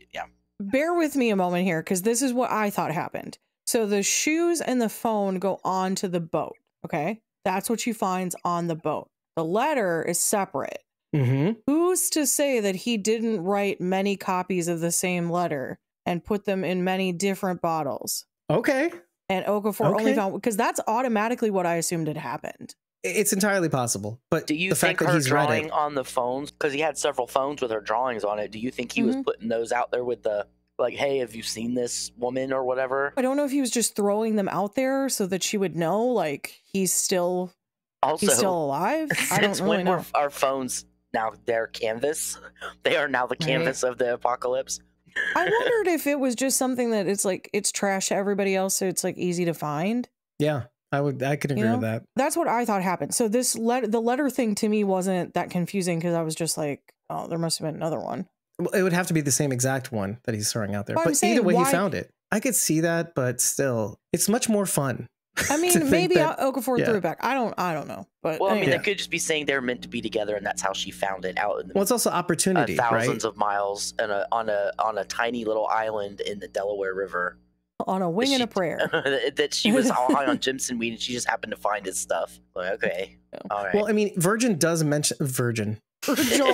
Bear with me a moment here, because this is what I thought happened. So the shoes and the phone go onto the boat. Okay. That's what she finds on the boat. The letter is separate. Mm-hmm. Who's to say that he didn't write many copies of the same letter and put them in many different bottles? Okay. And Okafor only found, because that's automatically what I assumed had happened. It's entirely possible. But Do you the think fact that her he's read drawing it, on the phones, because he had several phones with her drawings on it, do you think he was putting those out there with the, like, hey, have you seen this woman or whatever? I don't know if he was just throwing them out there so that she would know, like, he's still alive. I don't Since really when know. were our phones now their canvas? They are now the canvas of the apocalypse. I wondered if it was just something that it's like, it's trash to everybody else, so it's like easy to find. yeah, I could agree with that. That's what I thought happened. So this the letter thing to me wasn't that confusing, because I was just like, oh, there must have been another one. Well, it would have to be the same exact one that he's throwing out there. Well, I'm But saying, either way, why- he found it. I could see that, but still, it's much more fun. I to mean, think maybe that- Okafor yeah. threw it back. I don't know. But Well, I mean, anyway. they could just be saying they're meant to be together, and that's how she found it out in the Well, it's also opportunity, thousands right? of miles and on a tiny little island in the Delaware River. On a wing and a prayer. That she was all high on Jimson weed, and she just happened to find his stuff. Like, okay, all right. Well, I mean, Virgin does mention Virgin. Virgil.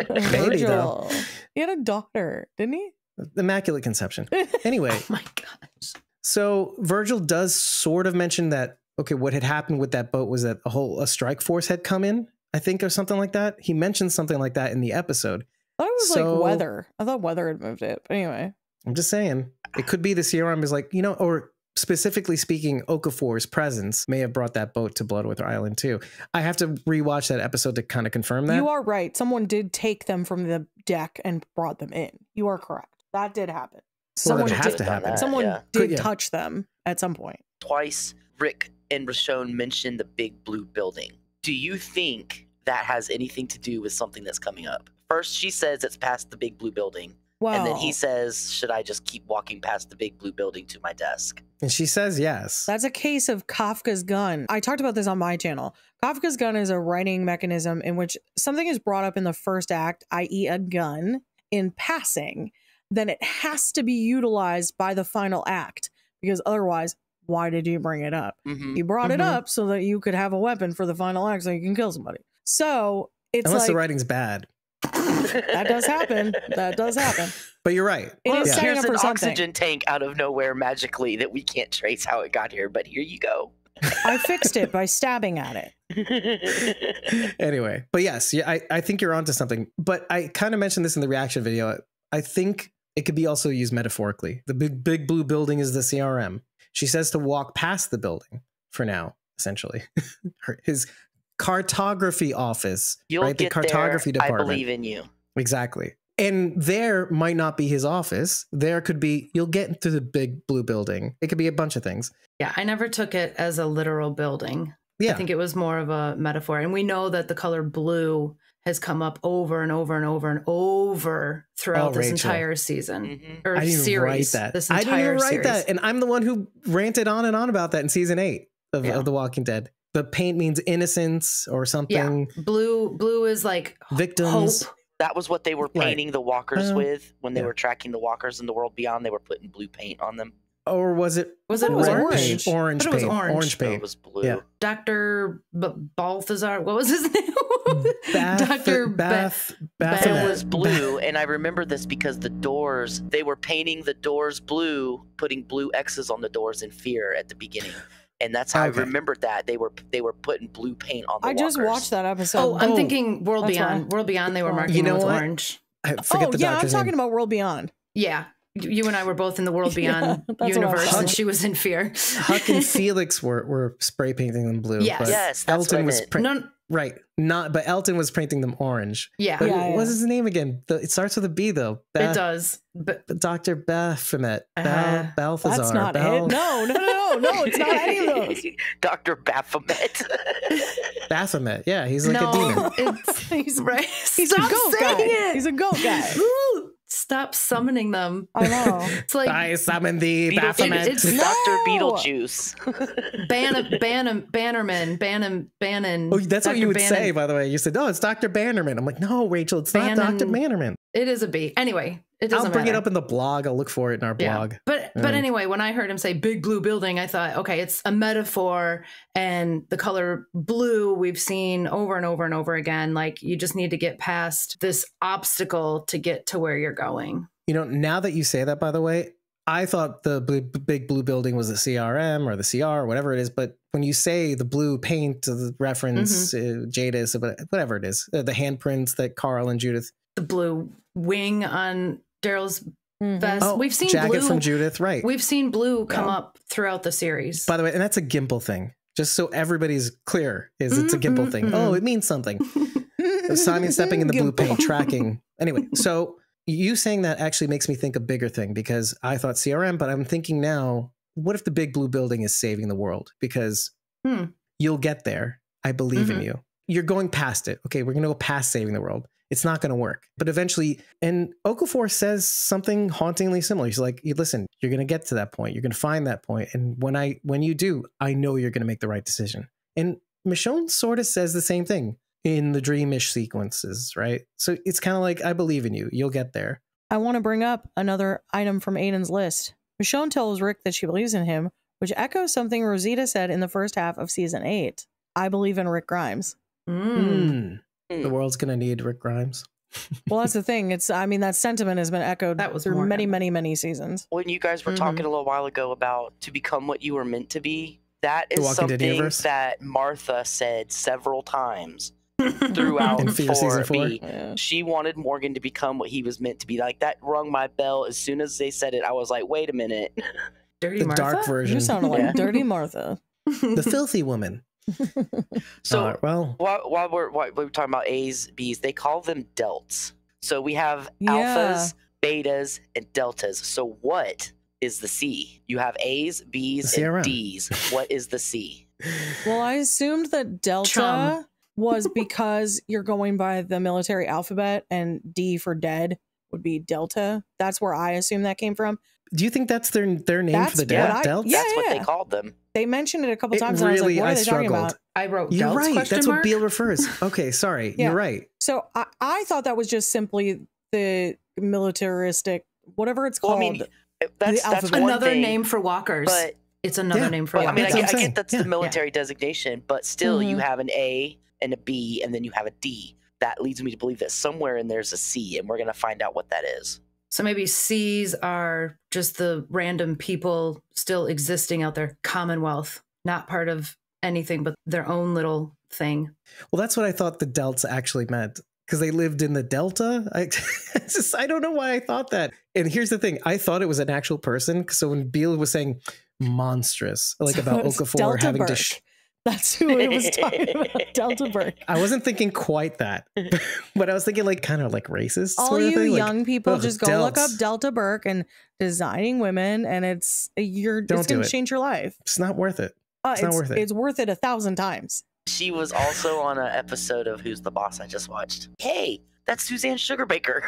Baby, though. Virgil. He had a daughter, didn't he? Immaculate conception. Anyway, Oh my gosh. so Virgil does sort of mention that, okay, what had happened with that boat was that a strike force had come in, I think, or something like that. He mentioned something like that in the episode. I thought it was So- like weather. I thought weather had moved it. But anyway. I'm just saying, it could be the CRM is like, or specifically speaking, Okafor's presence may have brought that boat to Bloodworth Island too. I have to rewatch that episode to kind of confirm that. You are right. Someone did take them from the deck and brought them in. You are correct. That did happen. Well, that Someone would have did, to happen. someone Yeah. did Yeah. touch them at some point. Twice, Rick and Roshone mentioned the big blue building. Do you think that has anything to do with something that's coming up? First, she says it's past the big blue building. Wow. And then he says, should I just keep walking past the big blue building to my desk? And she says yes. That's a case of Kafka's gun. I talked about this on my channel. Kafka's gun is a writing mechanism in which something is brought up in the first act, i.e. a gun, in passing. Then it has to be utilized by the final act, because otherwise, why did you bring it up? Mm-hmm. You brought it Mhm. up so that you could have a weapon for the final act so you can kill somebody. So it's Unless the like, writing's bad. that does happen. That does happen. But you're right. It is Yeah. setting Here's up an for something. oxygen tank out of nowhere magically that we can't trace how it got here, but here you go. I fixed it by stabbing at it. Anyway, but yes, yeah, I think you're onto something. But I kind of mentioned this in the reaction video. I think it could be also used metaphorically. The big blue building is the CRM. She says to walk past the building for now, essentially. His cartography office, You'll right? The get cartography there. department. I believe in you. Exactly. And there might not be his office. There could be, you'll get into the big blue building. It could be a bunch of things. Yeah, I never took it as a literal building. Yeah. I think it was more of a metaphor. And we know that the color blue has come up over and over and over and over throughout this Rachel. entire season Mhm. or I didn't series. write that. This I entire didn't even write series. that. And I'm the one who ranted on and on about that in season 8 of The Walking Dead. The paint means innocence or something. Blue is like Victims. hope. That was what they were Right. painting the walkers with when they yeah. were tracking the walkers in the world beyond. They were putting blue paint on them. Or was it Was it It was red orange. paint? Orange I thought it was paint. orange. So it paint. was blue. Yeah. Dr. Balthazar, what was his name? Bath, Dr. Bath, It Baphomet. was blue, and I remember this because the doors, they were painting the doors blue, putting blue X's on the doors in fear at the beginning. and that's how Okay. I remembered that they were putting blue paint on the I just walkers. watched that episode. Oh, I'm Oh, thinking World that's Beyond. why. World Beyond, they were That's why. marking You know with what? orange. I forget Oh, the yeah, I'm doctor's talking name. about World Beyond. Yeah. You and I were both in the World Yeah, Beyond that's what I universe, was and she was in fear. Huck and Felix were spray painting them blue. Yes. but Yes, that's Elton what I was meant. No, right. But Elton was painting them orange. yeah, But Yeah, what's his name again? It starts with a B though. it does. But Dr. Baphomet. Balthazar. That's not it. No, it's not any of those. Dr. Baphomet. Baphomet. Yeah, he's like a demon. no, it's He's right. he's a Stop goat saying guy. it. He's a goat guy. Ooh, stop summoning them. I know. It's like I summon thee, Baphomet. it's Dr. No! Beetlejuice. Bannerman. Oh, that's what Dr. you would Bannon. say, by the way. You said, "Oh, it's Dr. Bannerman." I'm like, "No, Rachel, it's not Dr. Bannon. Bannerman." It is a B. Anyway, it doesn't I'll bring it matter. up in the blog. I'll look for it in our blog. But anyway, when I heard him say big blue building, I thought, okay, it's a metaphor, and the color blue we've seen over and over and over again. Like, you just need to get past this obstacle to get to where you're going. You know, now that you say that, by the way, I thought the big blue building was the CRM or the CR or whatever it is. But when you say the blue paint, the reference, Jadis, whatever it is, the handprints that Carl and Judith. The blue wing on Daryl's Mhm. vest. Oh, We've seen jacket blue from Judith, right? We've seen blue come Yeah. up throughout the series. By the way, and that's a Gimple thing. Just so everybody's clear, it's a Gimple thing. Oh, it means something. Simon stepping in the blue paint, tracking. Anyway, so you saying that actually makes me think a bigger thing, because I thought CRM, but I'm thinking now, what if the big blue building is saving the world? Because you'll get there. I believe in you. You're going past it. Okay, we're going to go past saving the world. It's not going to work. But eventually, and Okafor says something hauntingly similar. He's like, listen, you're going to get to that point. You're going to find that point. And when you do, I know you're going to make the right decision. And Michonne sort of says the same thing in the dreamish sequences, right? So it's kind of like, I believe in you. You'll get there. I want to bring up another item from Aiden's list. Michonne tells Rick that she believes in him, which echoes something Rosita said in the first half of season 8. I believe in Rick Grimes. The world's going to need Rick Grimes. Well, that's the thing. That sentiment has been echoed That was through more many, echoed. many, many seasons. When you guys were talking a little while ago about to become what you were meant to be, that The is Walking Dead something universe? that Martha said several times throughout In season 4? 4B. Yeah. She wanted Morgan to become what he was meant to be. Like, that rung my bell. As soon as they said it, I was like, wait a minute. Dirty The Martha? dark version. You sounded like Yeah. Dirty Martha. The filthy woman. So well, while we're talking about A's, B's, they call them delts. So we have Yeah. alphas, betas, and deltas. So what is the C? You have A's, B's, The CRM. and D's. What is the C? Well, I assumed that Delta Chum. was because you're going by the military alphabet, and D for dead would be Delta. That's where I assume that came from. do you think that's their name That's for the what dead? Delts? Yeah, That's what they yeah. called them. They mentioned it a couple It times, and I was like, really- what I are they talking struggled. about? I wrote You're delts, right. question That's mark? what Beale refers. Okay, sorry. Yeah. You're right. So I thought that was just simply the militaristic, whatever it's Well, called. I mean, that's alphabet. one Another thing, name for walkers. but It's another Yeah, name for But I mean, That's I what get, I'm I saying. get that's Yeah. the military designation, but still, you Mhm. have an A and a B, and then you have a D. That leads me to believe that somewhere in there's a C, and we're going to find out what that is. So maybe C's are just the random people still existing out there, Commonwealth, not part of anything but their own little thing. Well, that's what I thought the delts actually meant, because they lived in the Delta. I don't know why I thought that. And here's the thing. I thought it was an actual person. So when Beale was saying monstrous, like So about it's Okafor Delta having Burke. to... That's who it was talking about, Delta Burke. I wasn't thinking quite that, but I was thinking like kind of like racist. All sort of you thing. Like, young people, ugh, just go look up delts. Delta Burke and designing women, and it's Don't going do to it. change your life. It's not worth it. It's not worth it. It's worth it 1,000 times. She was also on an episode of Who's the Boss I just watched. Hey, that's Suzanne Sugarbaker.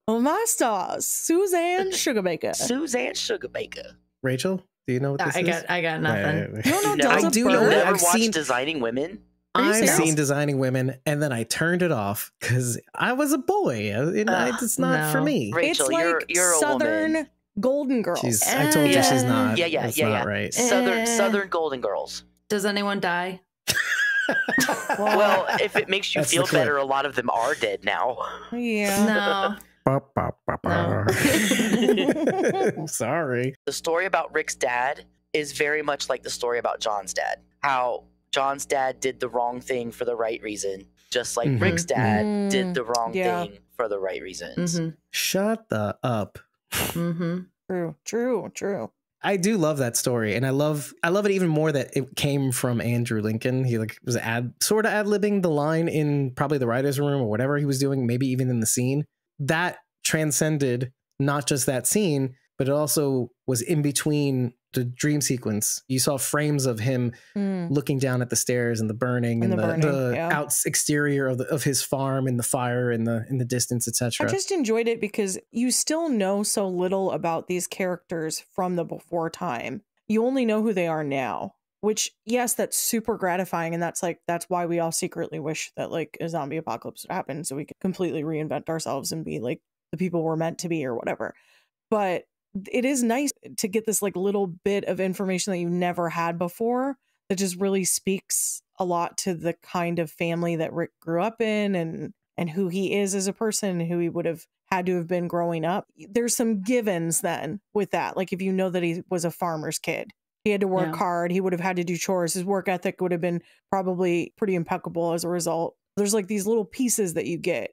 Oh, my stars, Suzanne Sugarbaker. Suzanne Sugarbaker. Rachel, do you know what this is? I got nothing. Wait. You don't know You never- Delta I do Burke? know You it. never I've watched seen- Designing Women? Are you I've serious? seen Designing Women, and then I turned it off because I was a boy. It's not for no. me. Rachel, It's like you're a Southern woman. Golden Girls. I told you she's Yeah. not. Yeah, That's yeah, not yeah. right. Southern Golden Girls. Does anyone die? Well, if it makes you That's the feel clip. better, a lot of them are dead now. Yeah. No. Sorry. The story about Rick's dad is very much like the story about John's dad. How John's dad did the wrong thing for the right reason, just like Rick's dad did the wrong thing for the right reasons. Shut the up. True. I do love that story, and I love it even more that it came from Andrew Lincoln. He like was sort of ad-libbing the line in probably the writer's room or whatever he was doing, maybe even in the scene. That transcended not just that scene, but it also was in between the dream sequence. You saw frames of him looking down at the stairs and the burning and the exterior of his farm and the fire in the distance, etc. I just enjoyed it because you still know so little about these characters from the before time. You only know who they are now, which, yes, that's super gratifying. And that's why we all secretly wish that like a zombie apocalypse would happen so we could completely reinvent ourselves and be like the people we're meant to be or whatever. But it is nice to get this like little bit of information that you never had before that just really speaks a lot to the kind of family that Rick grew up in and who he is as a person, who he would have had to have been growing up. There's some givens then with that. Like if you know that he was a farmer's kid, he had to work hard. He would have had to do chores. His work ethic would have been probably pretty impeccable as a result. There's like these little pieces that you get.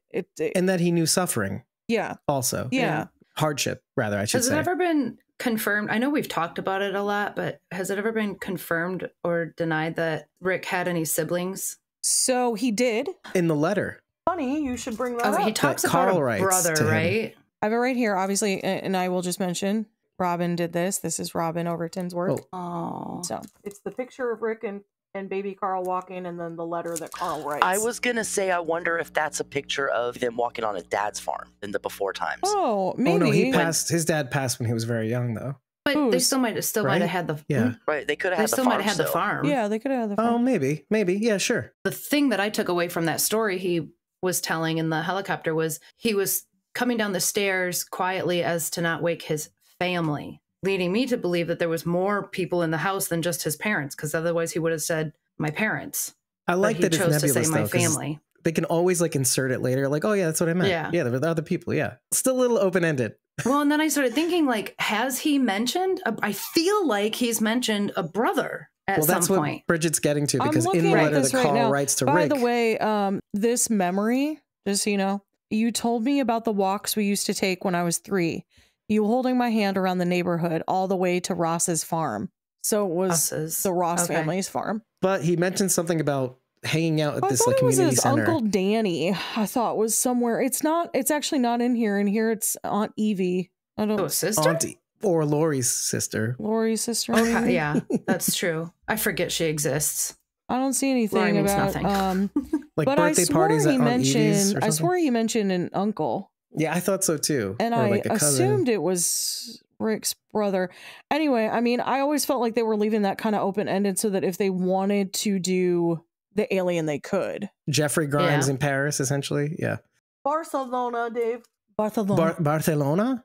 And that he knew suffering. Yeah. Also. Yeah. Hardship, rather, I should say. Has it ever been confirmed? I know we've talked about it a lot, but has it ever been confirmed or denied that Rick had any siblings? So he did. In the letter. Funny, you should bring that up. He talks about a brother, right? I have it right here, obviously, and I will just mention Robin did this. This is Robin Overton's work. Oh. So it's the picture of Rick and baby Carl walking, and then the letter that Carl writes. I was gonna say, I wonder if that's a picture of them walking on his dad's farm in the before times. Oh, maybe. Oh no, his dad passed when he was very young, though. But they still might have had the right. They could have had the farm. Might have had the farm. Yeah, they could have had the farm. Oh, maybe, yeah, sure. The thing that I took away from that story he was telling in the helicopter was he was coming down the stairs quietly as to not wake his family, leading me to believe that there was more people in the house than just his parents, because otherwise he would have said my parents. I like that it's nebulous, to say my though, family. They can always like insert it later, like, oh yeah, that's what I meant. Yeah, there were the other people. Yeah, still a little open ended. Well, and then I started thinking, like, has he mentioned? I feel like he's mentioned a brother at some that's point. What Bridget's getting to, because in the letter that Carl writes to Rick. By the way, this memory, just so you know, you told me about the walks we used to take when I was 3. You holding my hand around the neighborhood all the way to Ross's farm. So it was the Ross family's farm. But he mentioned something about hanging out at this like community center. Uncle Danny, I thought was somewhere. It's not. It's actually not in here. In here, it's Aunt Evie. I don't. Sister? Auntie or Lori's sister. Lori's sister. Okay, yeah, that's true. I forget she exists. I don't see anything about like but birthday parties at Aunt Evie's or something? I swore he mentioned an uncle. Yeah, I thought so too. And or I like assumed it was Rick's brother. Anyway, I mean, I always felt like they were leaving that kind of open-ended so that if they wanted to do the alien, they could. Jeffrey Grimes in Paris, essentially. Yeah. Barcelona, Dave. Barcelona. Barcelona?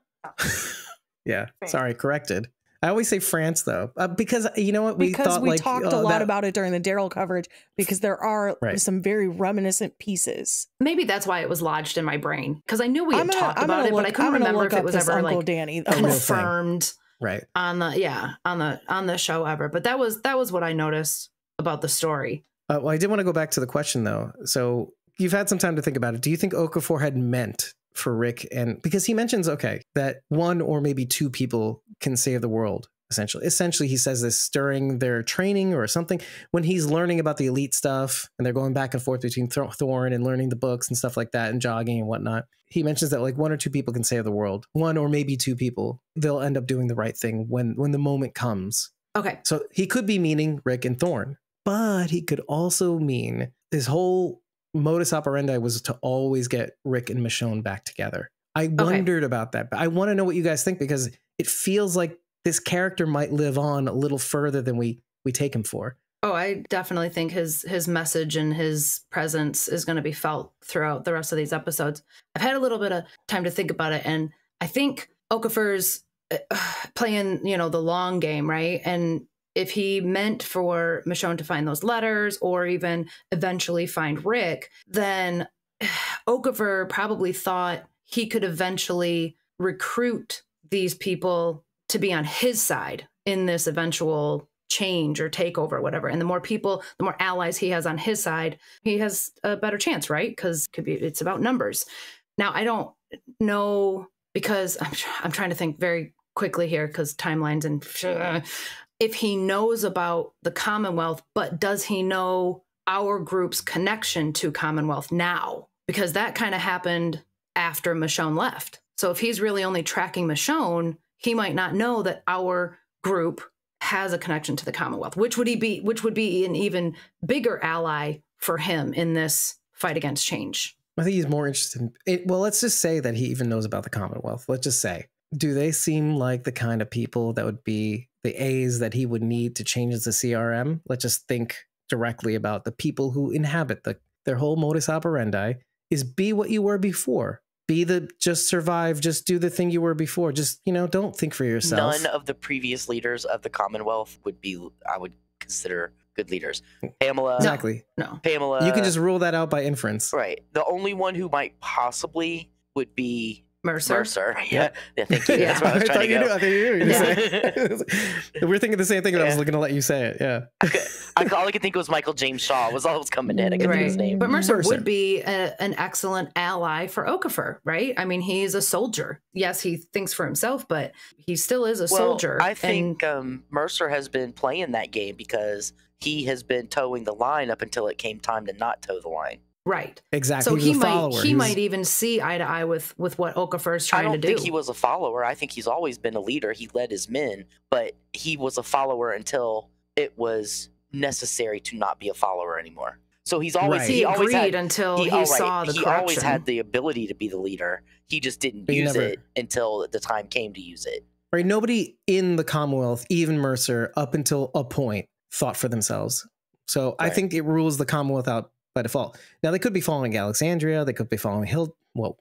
Yeah. France. Sorry, corrected. I always say France, though, because you know what? We talked a lot about it during the Daryl coverage, because there are some very reminiscent pieces. Maybe that's why it was lodged in my brain, because I knew we had talked about it, but I couldn't remember if it was ever like Danny, confirmed on the show ever. But that was what I noticed about the story. Well, I did want to go back to the question, though. So you've had some time to think about it. Do you think Okafor had meant for Rick, and because he mentions that 1 or maybe 2 people can save the world, essentially he says this during their training or something, when he's learning about the elite stuff and they're going back and forth between Thorne and learning the books and stuff like that and jogging and whatnot. He mentions that like 1 or 2 people can save the world, 1 or maybe 2 people. They'll end up doing the right thing when the moment comes. Okay, so he could be meaning Rick and Thorne, but he could also mean his whole modus operandi was to always get Rick and Michonne back together. I wondered about that, but I want to know what you guys think, because it feels like this character might live on a little further than we take him for. Oh, I definitely think his message and his presence is going to be felt throughout the rest of these episodes. I've had a little bit of time to think about it, and I think Okafor's playing, the long game, right? And if he meant for Michonne to find those letters or even eventually find Rick, then Okafor probably thought he could eventually recruit these people to be on his side in this eventual change or takeover, whatever. And the more people, the more allies he has on his side, he has a better chance, right? Because it's about numbers. Now, I don't know, because I'm trying to think very quickly here because timelines and if he knows about the Commonwealth, but does he know our group's connection to Commonwealth now? Because that kind of happened after Michonne left. So if he's really only tracking Michonne, he might not know that our group has a connection to the Commonwealth, which would be an even bigger ally for him in this fight against change. I think he's more interested in it. Well, let's just say that he even knows about the Commonwealth. Let's just say, do they seem like the kind of people that would be the A's that he would need to change the CRM? Let's just think directly about the people who inhabit their whole modus operandi is be what you were before. Be just survive, just do the thing you were before. Just, don't think for yourself. None of the previous leaders of the Commonwealth I would consider good leaders. Pamela. Exactly. No. Pamela. You can just rule that out by inference. Right. The only one who might possibly would be Mercer. Yeah. Thank you. That's what I was trying to go. I thought you knew. We're thinking the same thing, and I was going to let you say it. Yeah. All I could think was Michael James Shaw was all that was coming in. I couldn't think of his name. But Mercer would be an excellent ally for Okafor, right? I mean, he's a soldier. Yes, he thinks for himself, but he still is a soldier. I think Mercer has been playing that game because he has been towing the line up until it came time to not toe the line. Right. Exactly. So he might even see eye to eye with what Okafor is trying to do. I don't think he was a follower. I think he's always been a leader. He led his men, but he was a follower until it was necessary to not be a follower anymore. So he's always Right. He agreed until he saw the corruption. He always had the ability to be the leader. He just didn't use it until the time came to use it. Right. Nobody in the Commonwealth, even Mercer, up until a point, thought for themselves. So I think it rules the Commonwealth out by default. Now, they could be following Alexandria. They could be following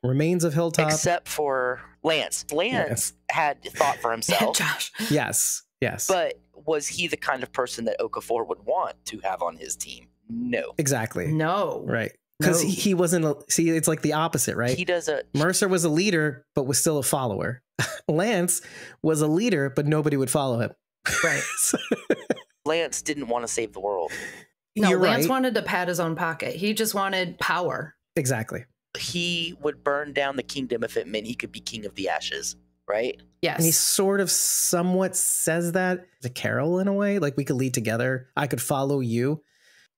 remains of Hilltop. Except for Lance. Lance had thought for himself. Josh. Yes. But was he the kind of person that Okafor would want to have on his team? No. Exactly. No. Right. Because he wasn't see, it's like the opposite, right? Mercer was a leader, but was still a follower. Lance was a leader, but nobody would follow him. Right. Lance didn't want to save the world. No, Lance wanted to pat his own pocket. He just wanted power. Exactly. He would burn down the kingdom if it meant he could be king of the ashes, right? Yes. And he sort of somewhat says that to Carol in a way, like we could lead together. I could follow you.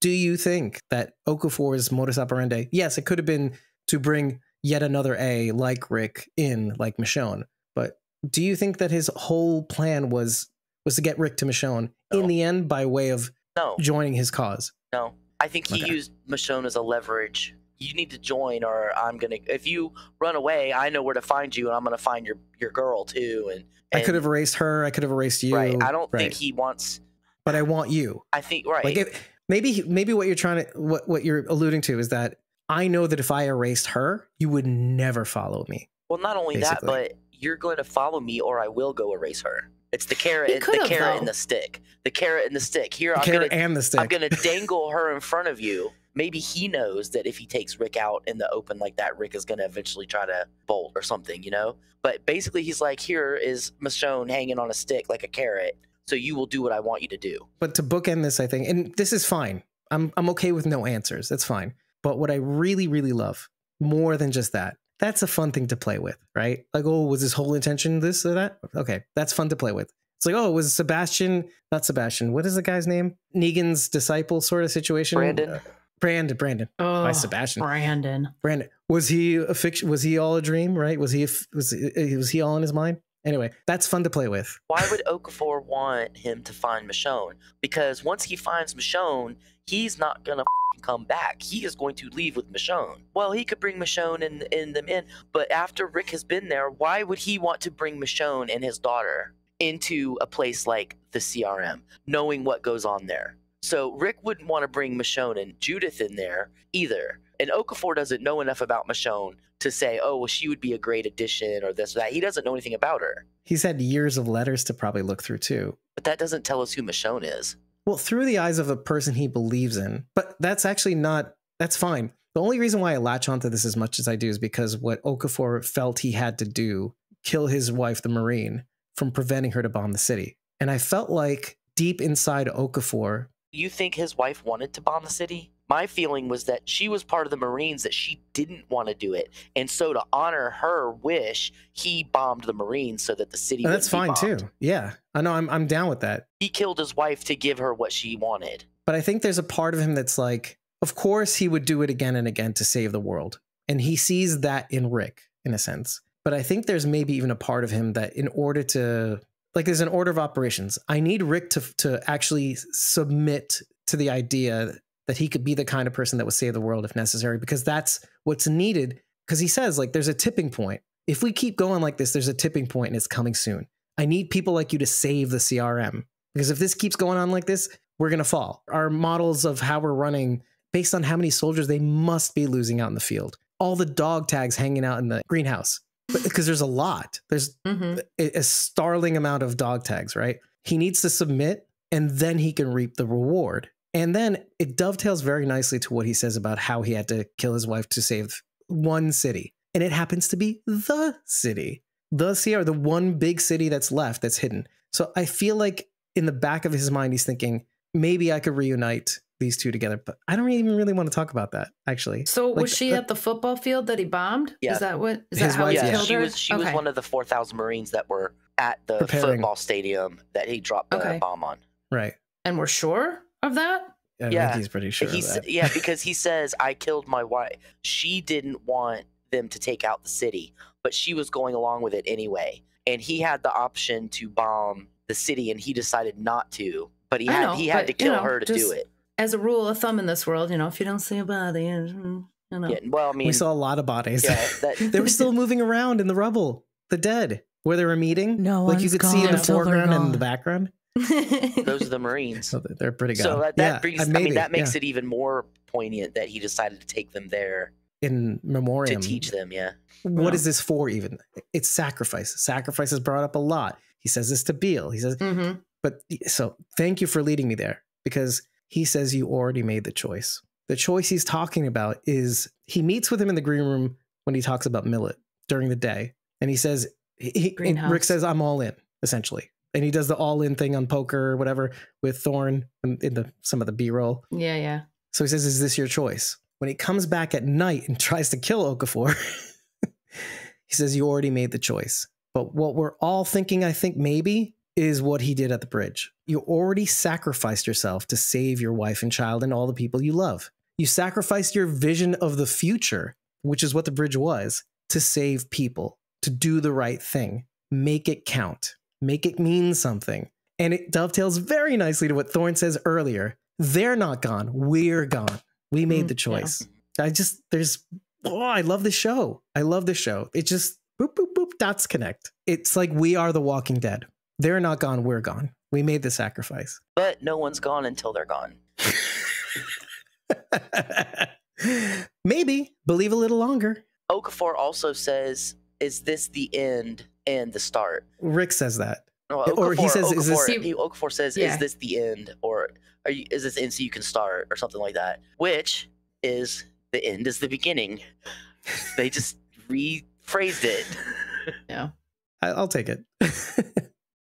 Do you think that Okafor's modus operandi, yes, it could have been to bring yet another A like Rick in, like Michonne, but do you think that his whole plan was to get Rick to Michonne in the end by way of joining his cause? No. I think he used Michonne as a leverage. You need to join, or if you run away, I know where to find you, and I'm going to find your girl too. And I could have erased her. I could have erased you. Right. I don't think he wants. But I want you. I think, right. Like maybe what you're what you're alluding to is that I know that if I erased her, you would never follow me. Well, not only that, but you're going to follow me, or I will go erase her. It's the carrot, and the stick. The carrot and the stick. Here, I'm going to dangle her in front of you. Maybe he knows that if he takes Rick out in the open like that, Rick is going to eventually try to bolt or something, But basically, he's like, here is Michonne hanging on a stick like a carrot, so you will do what I want you to do. But to bookend this, I think, and this is fine. I'm okay with no answers. That's fine. But what I really, really love, more than just that, that's a fun thing to play with, right? Like, oh, was his whole intention this or that? Okay, that's fun to play with. It's like, oh, was Sebastian, not Sebastian, what is the guy's name? Negan's disciple sort of situation? Brandon. Oh, Why Sebastian? Brandon. Was he a fiction? Was he all a dream, right? Was he all in his mind? Anyway, that's fun to play with. Why would Okafor want him to find Michonne? Because once he finds Michonne, he's not going to come back. He is going to leave with Michonne. Well, he could bring Michonne and them in, but after Rick has been there, why would he want to bring Michonne and his daughter into a place like the CRM, knowing what goes on there? So Rick wouldn't want to bring Michonne and Judith in there either. And Okafor doesn't know enough about Michonne to say, oh, well, she would be a great addition or this or that. He doesn't know anything about her. He's had years of letters to probably look through too. But that doesn't tell us who Michonne is. Well, through the eyes of a person he believes in. But that's actually that's fine. The only reason why I latch onto this as much as I do is because what Okafor felt he had to do, kill his wife, the Marine, from preventing her to bomb the city. And I felt like deep inside Okafor, You think his wife wanted to bomb the city? My feeling was that she was part of the Marines, that she didn't want to do it. And so to honor her wish, he bombed the Marines so that the city and that's fine wouldn't be bombed. too. Yeah, I know. I'm down with that. He killed his wife to give her what she wanted. But I think there's a part of him that's like, of course he would do it again and again to save the world. And he sees that in Rick, in a sense. But I think there's maybe even a part of him that in order to, like, there's an order of operations. I need Rick to actually submit to the idea that he could be the kind of person that would save the world if necessary, because that's what's needed. Because he says, like, there's a tipping point. If we keep going like this, there's a tipping point and it's coming soon. I need people like you to save the CRM. Because if this keeps going on like this, we're going to fall. Our models of how we're running, based on how many soldiers they must be losing out in the field. All the dog tags hanging out in the greenhouse. Because there's a lot. There's a startling amount of dog tags, right? He needs to submit and then he can reap the reward. And then it dovetails very nicely to what he says about how he had to kill his wife to save one city. And it happens to be the city, the Sierra, the one big city that's left, that's hidden. So I feel like in the back of his mind, he's thinking, maybe I could reunite these two together. But I don't even really want to talk about that, actually. So like, was she at the football field that he bombed? Yeah. Is that His how wife, he yeah. killed her? She was one of the 4,000 Marines that were at the Preparing. football stadium that he dropped the bomb on. Right. And we're sure of that? I think he's pretty sure of that. Yeah, because he says, I killed my wife. She didn't want them to take out the city, but she was going along with it anyway. And he had the option to bomb the city, and he decided not to. But he had to kill her to do it. As a rule of thumb in this world, if you don't see a body, Yeah, well, I mean, we saw a lot of bodies. Yeah, they were still moving around in the rubble, the dead, where they were meeting. No like you one's could see in the gone till they're foreground and gone. in the background. those are the Marines. So they're pretty good. So that brings, I mean, that makes yeah. it even more poignant that he decided to take them there in memoriam to teach them. Yeah. What is this for? Even it's sacrifice. Sacrifice is brought up a lot. He says this to Beale. He says, but so thank you for leading me there, because he says you already made the choice. The choice he's talking about is he meets with him in the green room when he talks about Millet during the day. And he says, Rick says, I'm all in, essentially. And he does the all in thing on poker or whatever with Thorne in some of the B-roll. Yeah, yeah. So he says, is this your choice? When he comes back at night and tries to kill Okafor, he says, you already made the choice. But what we're all thinking, I think maybe, is what he did at the bridge. You already sacrificed yourself to save your wife and child and all the people you love. You sacrificed your vision of the future, which is what the bridge was, to save people, to do the right thing. Make it count. Make it mean something. And it dovetails very nicely to what Thorne says earlier. They're not gone. We're gone. We made the choice. Yeah. I love this show. I love this show. It just, boop, boop, boop, dots connect. It's like we are the Walking Dead. They're not gone. We're gone. We made the sacrifice. But no one's gone until they're gone. Maybe. Believe a little longer. Okafor also says, is this the end and the start? Rick says that. Well, or he says, Okafor says, is this the end? Or is this the end so you can start? Or something like that. Which is, the end is the beginning. They just rephrased it. Yeah. I'll take it.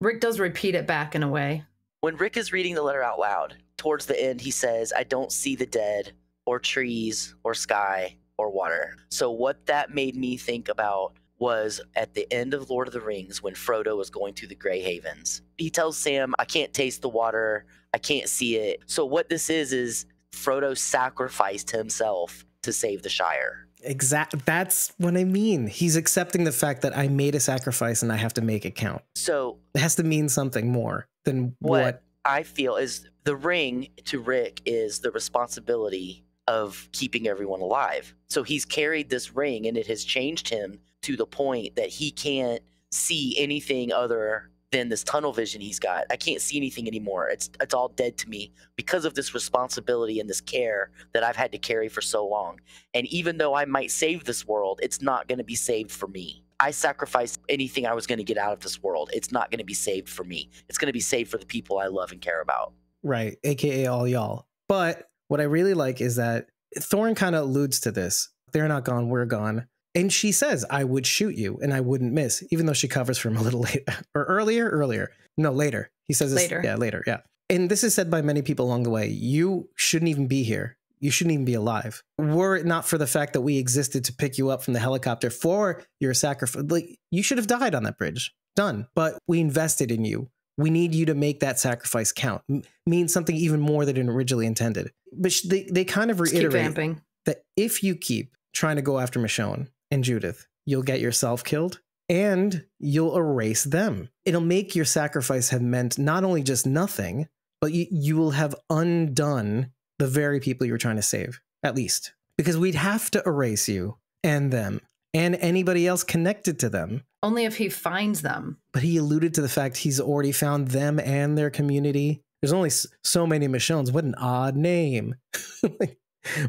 Rick does repeat it back in a way. When Rick is reading the letter out loud, towards the end, he says, I don't see the dead, or trees, or sky, or water. So what that made me think about was at the end of Lord of the Rings, when Frodo was going to the Grey Havens. He tells Sam, I can't taste the water, I can't see it. So what this is Frodo sacrificed himself to save the Shire. Exactly. That's what I mean. He's accepting the fact that I made a sacrifice and I have to make it count. So it has to mean something more than what I feel is the ring to Rick is the responsibility of keeping everyone alive. So he's carried this ring and it has changed him to the point that he can't see anything other than this tunnel vision he's got. I can't see anything anymore. It's all dead to me because of this responsibility and this care that I've had to carry for so long. And even though I might save this world, it's not going to be saved for me. I sacrificed anything I was going to get out of this world. It's not going to be saved for me. It's going to be saved for the people I love and care about. Right. AKA all y'all. But what I really like is that Thorne kind of alludes to this. They're not gone. We're gone. And she says, I would shoot you and I wouldn't miss, even though she covers for him a little later or earlier. No, later. He says this, Later. Yeah, later. Yeah. And this is said by many people along the way. You shouldn't even be here. You shouldn't even be alive. Were it not for the fact that we existed to pick you up from the helicopter for your sacrifice, like, you should have died on that bridge. Done. But we invested in you. We need you to make that sacrifice count. Means something even more than it originally intended. But they kind of reiterate that if you keep trying to go after Michonne and Judith, you'll get yourself killed and you'll erase them. It'll make your sacrifice have meant not only just nothing, but you will have undone the very people you were trying to save, at least. Because we'd have to erase you and them and anybody else connected to them. Only if he finds them. But he alluded to the fact he's already found them and their community. There's only so many Michonnes. What an odd name.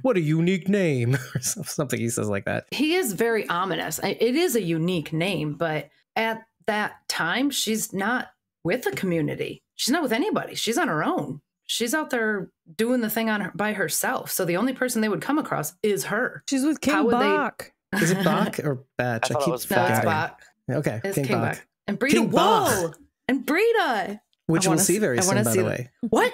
What a unique name. Or something he says like that. He is very ominous. It is a unique name, but at that time, she's not with a community. She's not with anybody. She's on her own. She's out there doing the thing by herself. So the only person they would come across is her. She's with King Bach. Is it Bach or Batch? I thought it was Bach. Okay, it's King Bach. And Brita Wool. And Brita. Which we'll see very soon, by the way. What?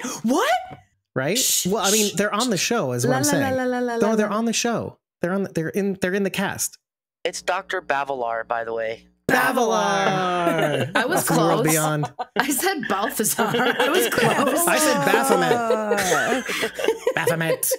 Right? Well, I mean, they're on the show, is what I'm saying. No, they're on the show. They're in the cast. It's Dr. Bavelar, by the way. Bavelar. I was From World close. Beyond. I said Balthazar. I was close. I said Baphomet. Baphomet.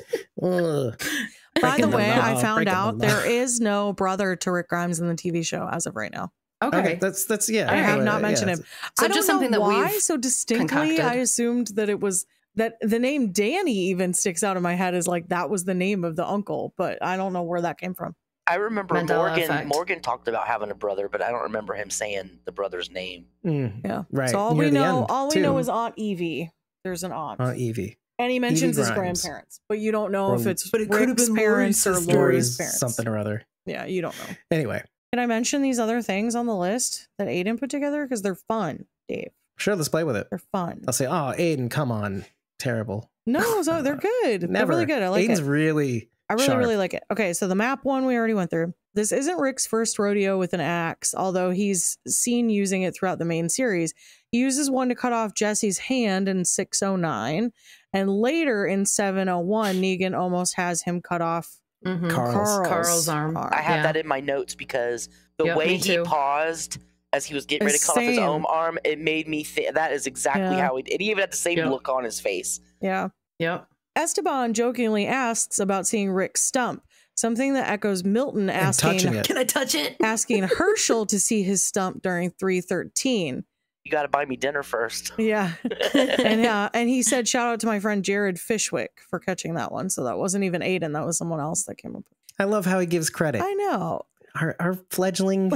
By the way, I found out there is no brother to Rick Grimes in the TV show as of right now. Okay. That's yeah. I have not mentioned him. So I don't just know something that why we've so distinctly concocted. I assumed that it was that the name Danny even sticks out in my head as like that was the name of the uncle, but I don't know where that came from. I remember Mandela effect. Morgan talked about having a brother, but I don't remember him saying the brother's name. Yeah. Right. So all Near we the know end, is Aunt Evie. There's an aunt. Aunt Evie. And he mentions his Grimes. grandparents, but you don't know if it's But it could have Rick's been parents or Lori's Lori's parents. Something or other. Yeah, you don't know. Anyway. Can I mention these other things on the list that Aiden put together? Because they're fun, Dave. Sure, let's play with it. They're fun. I'll say, oh, Aiden, come on. Terrible. No, so they're good. Never. They're really good. I like Aiden's it. really I really, sharp. really like it. Okay, so the map one we already went through. This isn't Rick's first rodeo with an axe, although he's seen using it throughout the main series. He uses one to cut off Jesse's hand in 609, and later in 701, Negan almost has him cut off Carl's arm. I have that in my notes because the way he paused as he was getting ready to cut off his own arm, it made me think that is exactly how he did. He even had the same look on his face. Yeah. Yep. Esteban jokingly asks about seeing Rick's stump, something that echoes Milton asking, "Can I touch it?" asking Herschel to see his stump during 313. You got to buy me dinner first. Yeah. And he said, shout out to my friend Jared Fishwick for catching that one. So that wasn't even Aiden. That was someone else that came up with it. I love how he gives credit. I know. Our fledgling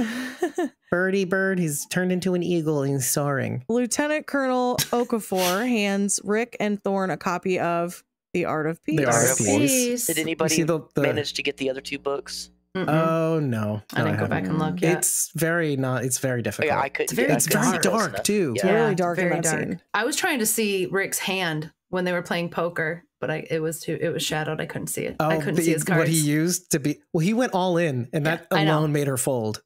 birdie bird, he's turned into an eagle and he's soaring. Lieutenant Colonel Okafor hands Rick and Thorne a copy of The Art of Peace. The Art of Peace. Did anybody manage to get the other two books? Oh no, I didn't go back and look yet. It's very difficult. Yeah, I couldn't. It's very dark too. It's really dark in that dark. scene. I was trying to see Rick's hand when they were playing poker, but it was shadowed. I couldn't see it. I couldn't see his cards. What he used to be. Well, he went all in, and that alone made her fold.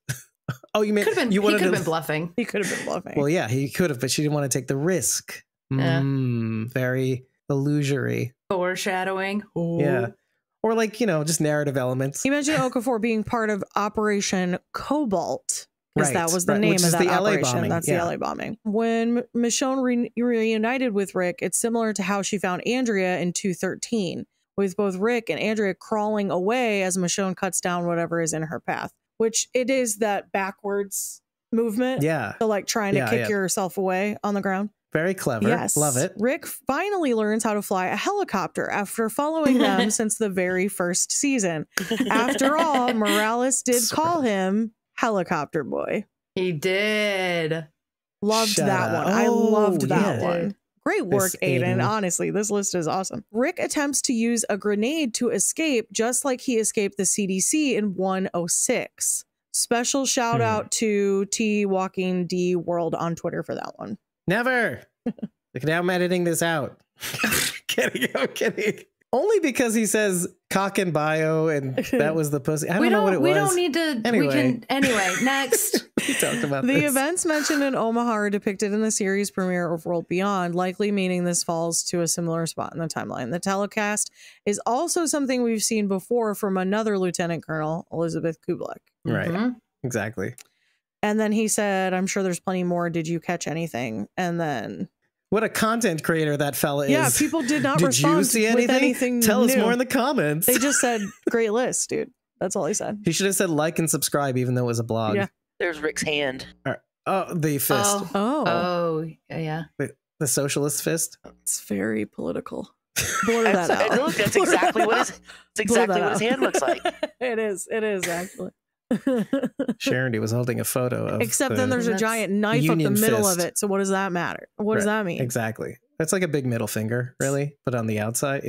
Oh, you meant he could have been bluffing. He could have been bluffing. Well, yeah, he could have, but she didn't want to take the risk. Yeah. Very illusory. Foreshadowing. Ooh. Yeah. Or just narrative elements. He mentioned Okafor being part of Operation Cobalt, because that was the name of that operation. That's the LA bombing. When Michonne reunited with Rick, it's similar to how she found Andrea in 213, with both Rick and Andrea crawling away as Michonne cuts down whatever is in her path, which it is that backwards movement. Yeah. So trying to kick yourself away on the ground. Very clever. Yes. Love it. Rick finally learns how to fly a helicopter after following them since the very first season. After all, Morales did call him Helicopter Boy. He did. Loved that one. I loved that one. Great work, Aiden. Honestly, this list is awesome. Rick attempts to use a grenade to escape, just like he escaped the CDC in 106. Special shout out to T Walking D World on Twitter for that one. Never. Look at how I'm editing this out. I'm kidding. Only because he says cock and bio, and that was the pussy. I don't know what it was. We don't need to. Anyway. Anyway, next. We talked about The this. events mentioned in Omaha are depicted in the series premiere of World Beyond, likely meaning this falls to a similar spot in the timeline. The telecast is also something we've seen before from another Lieutenant Colonel, Elizabeth Kublek. Right. Mhm. Exactly. And then he said, I'm sure there's plenty more. Did you catch anything? And then... What a content creator that fella is. Yeah, people did not Did respond you see with anything Tell us new. more in the comments. They just said, great list, dude. That's all he said. He should have said like and subscribe, even though it was a blog. Yeah. There's Rick's hand. Oh, the fist. Oh, Yeah. The socialist fist. it's very political. Blur that And out. look, that's Blur exactly that what out. his, it's exactly that what his out. hand looks like. It is actually. Sharon was holding a photo of Except the- then there's a That's giant knife up the Union middle of fist. it. So what does that matter? What does Right, that mean? Exactly. That's like a big middle finger, really, but on the inside. I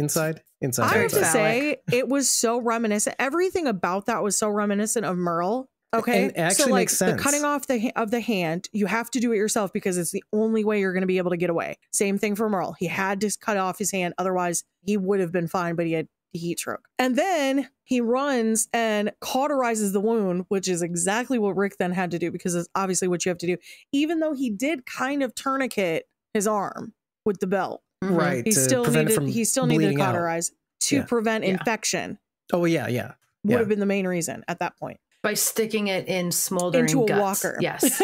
have to outside. say, it was so reminiscent. Everything about that was so reminiscent of Merle. Okay, And it actually so like makes sense. the cutting off of the hand, you have to do it yourself because it's the only way you're going to be able to get away. Same thing for Merle. He had to cut off his hand, otherwise he would have been fine. But he had heat stroke, and then he runs and cauterizes the wound, which is exactly what Rick then had to do because it's obviously what you have to do. Even though he did kind of tourniquet his arm with the belt. Mhm. Right. He to still prevent it needed from he still needed to bleeding out. cauterize to Yeah. prevent Yeah. infection. Oh, yeah, yeah. Would Yeah. have been the main reason at that point. By sticking it in smoldering Into a guts. walker. Yes.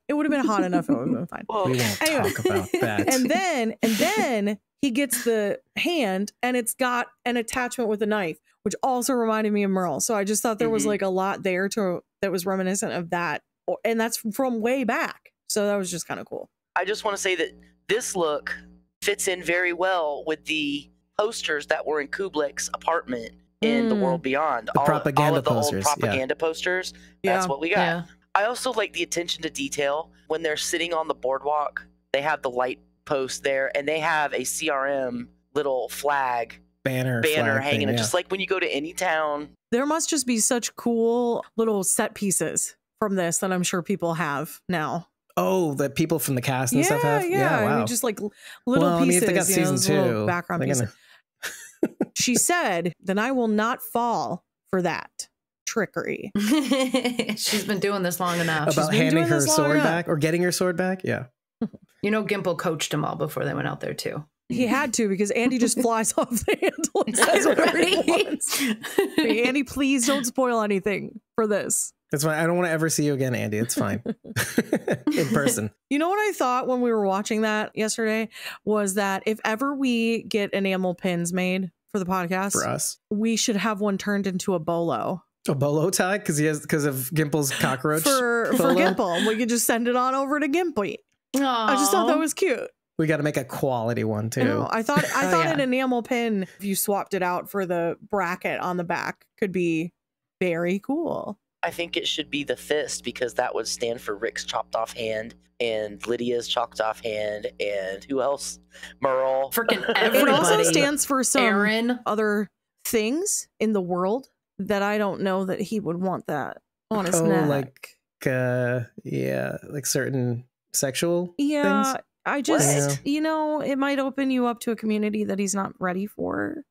It would have been hot enough. It would have been fine. Well, We won't Anyway. talk about that. And then he gets the hand and it's got an attachment with a knife, which also reminded me of Merle. So I just thought there was Mhm. like a lot there that was reminiscent of that. And that's from way back. So that was just kind of cool. I just want to say that this look fits in very well with the posters that were in Kublek's apartment in The Mm. World Beyond. The all propaganda of the posters, yeah. old propaganda posters. That's Yeah. what we got. Yeah. I also like the attention to detail when they're sitting on the boardwalk. They have the light post there, and they have a CRM little banner banner flag hanging. thing, And yeah. just like when you go to any town, There must just be such cool little set pieces from this that I'm sure people have now. Oh, the people from the cast and stuff have? Yeah. wow. I mean, just like little well, I mean, pieces. if they got you know, season those little 2, background they're pieces. gonna- She said, then I will not fall for that trickery. She's been doing this long enough. about been handing doing her this long sword enough. back or getting her sword back. Yeah. You know, Gimple coached them all before they went out there too. He had to because Andy just flies off the handle and says whatever he wants. Hey, Andy, please don't spoil anything for this. That's why I don't want to ever see you again, Andy. It's fine. In person. You know what I thought when we were watching that yesterday was that if ever we get enamel pins made for the podcast, For us. we should have one turned into a bolo A bolo tie because of Gimple's cockroach. for bolo? Gimple. We could just send it on over to Gimpy. I just thought that was cute. We got to make a quality one I know. too. I thought yeah. an enamel pin, if you swapped it out for the bracket on the back, could be very cool. I think it should be the fist because that would stand for Rick's chopped off hand and Lydia's chopped off hand and who else? Merle. freaking It everybody. also stands for some Aaron. other things in the world that I don't know that he would want that on his neck. like certain sexual yeah, things. I just, What? you know, it might open you up to a community that he's not ready for.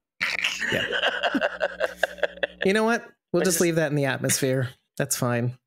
You know what? We'll I just just- leave that in the atmosphere. That's fine.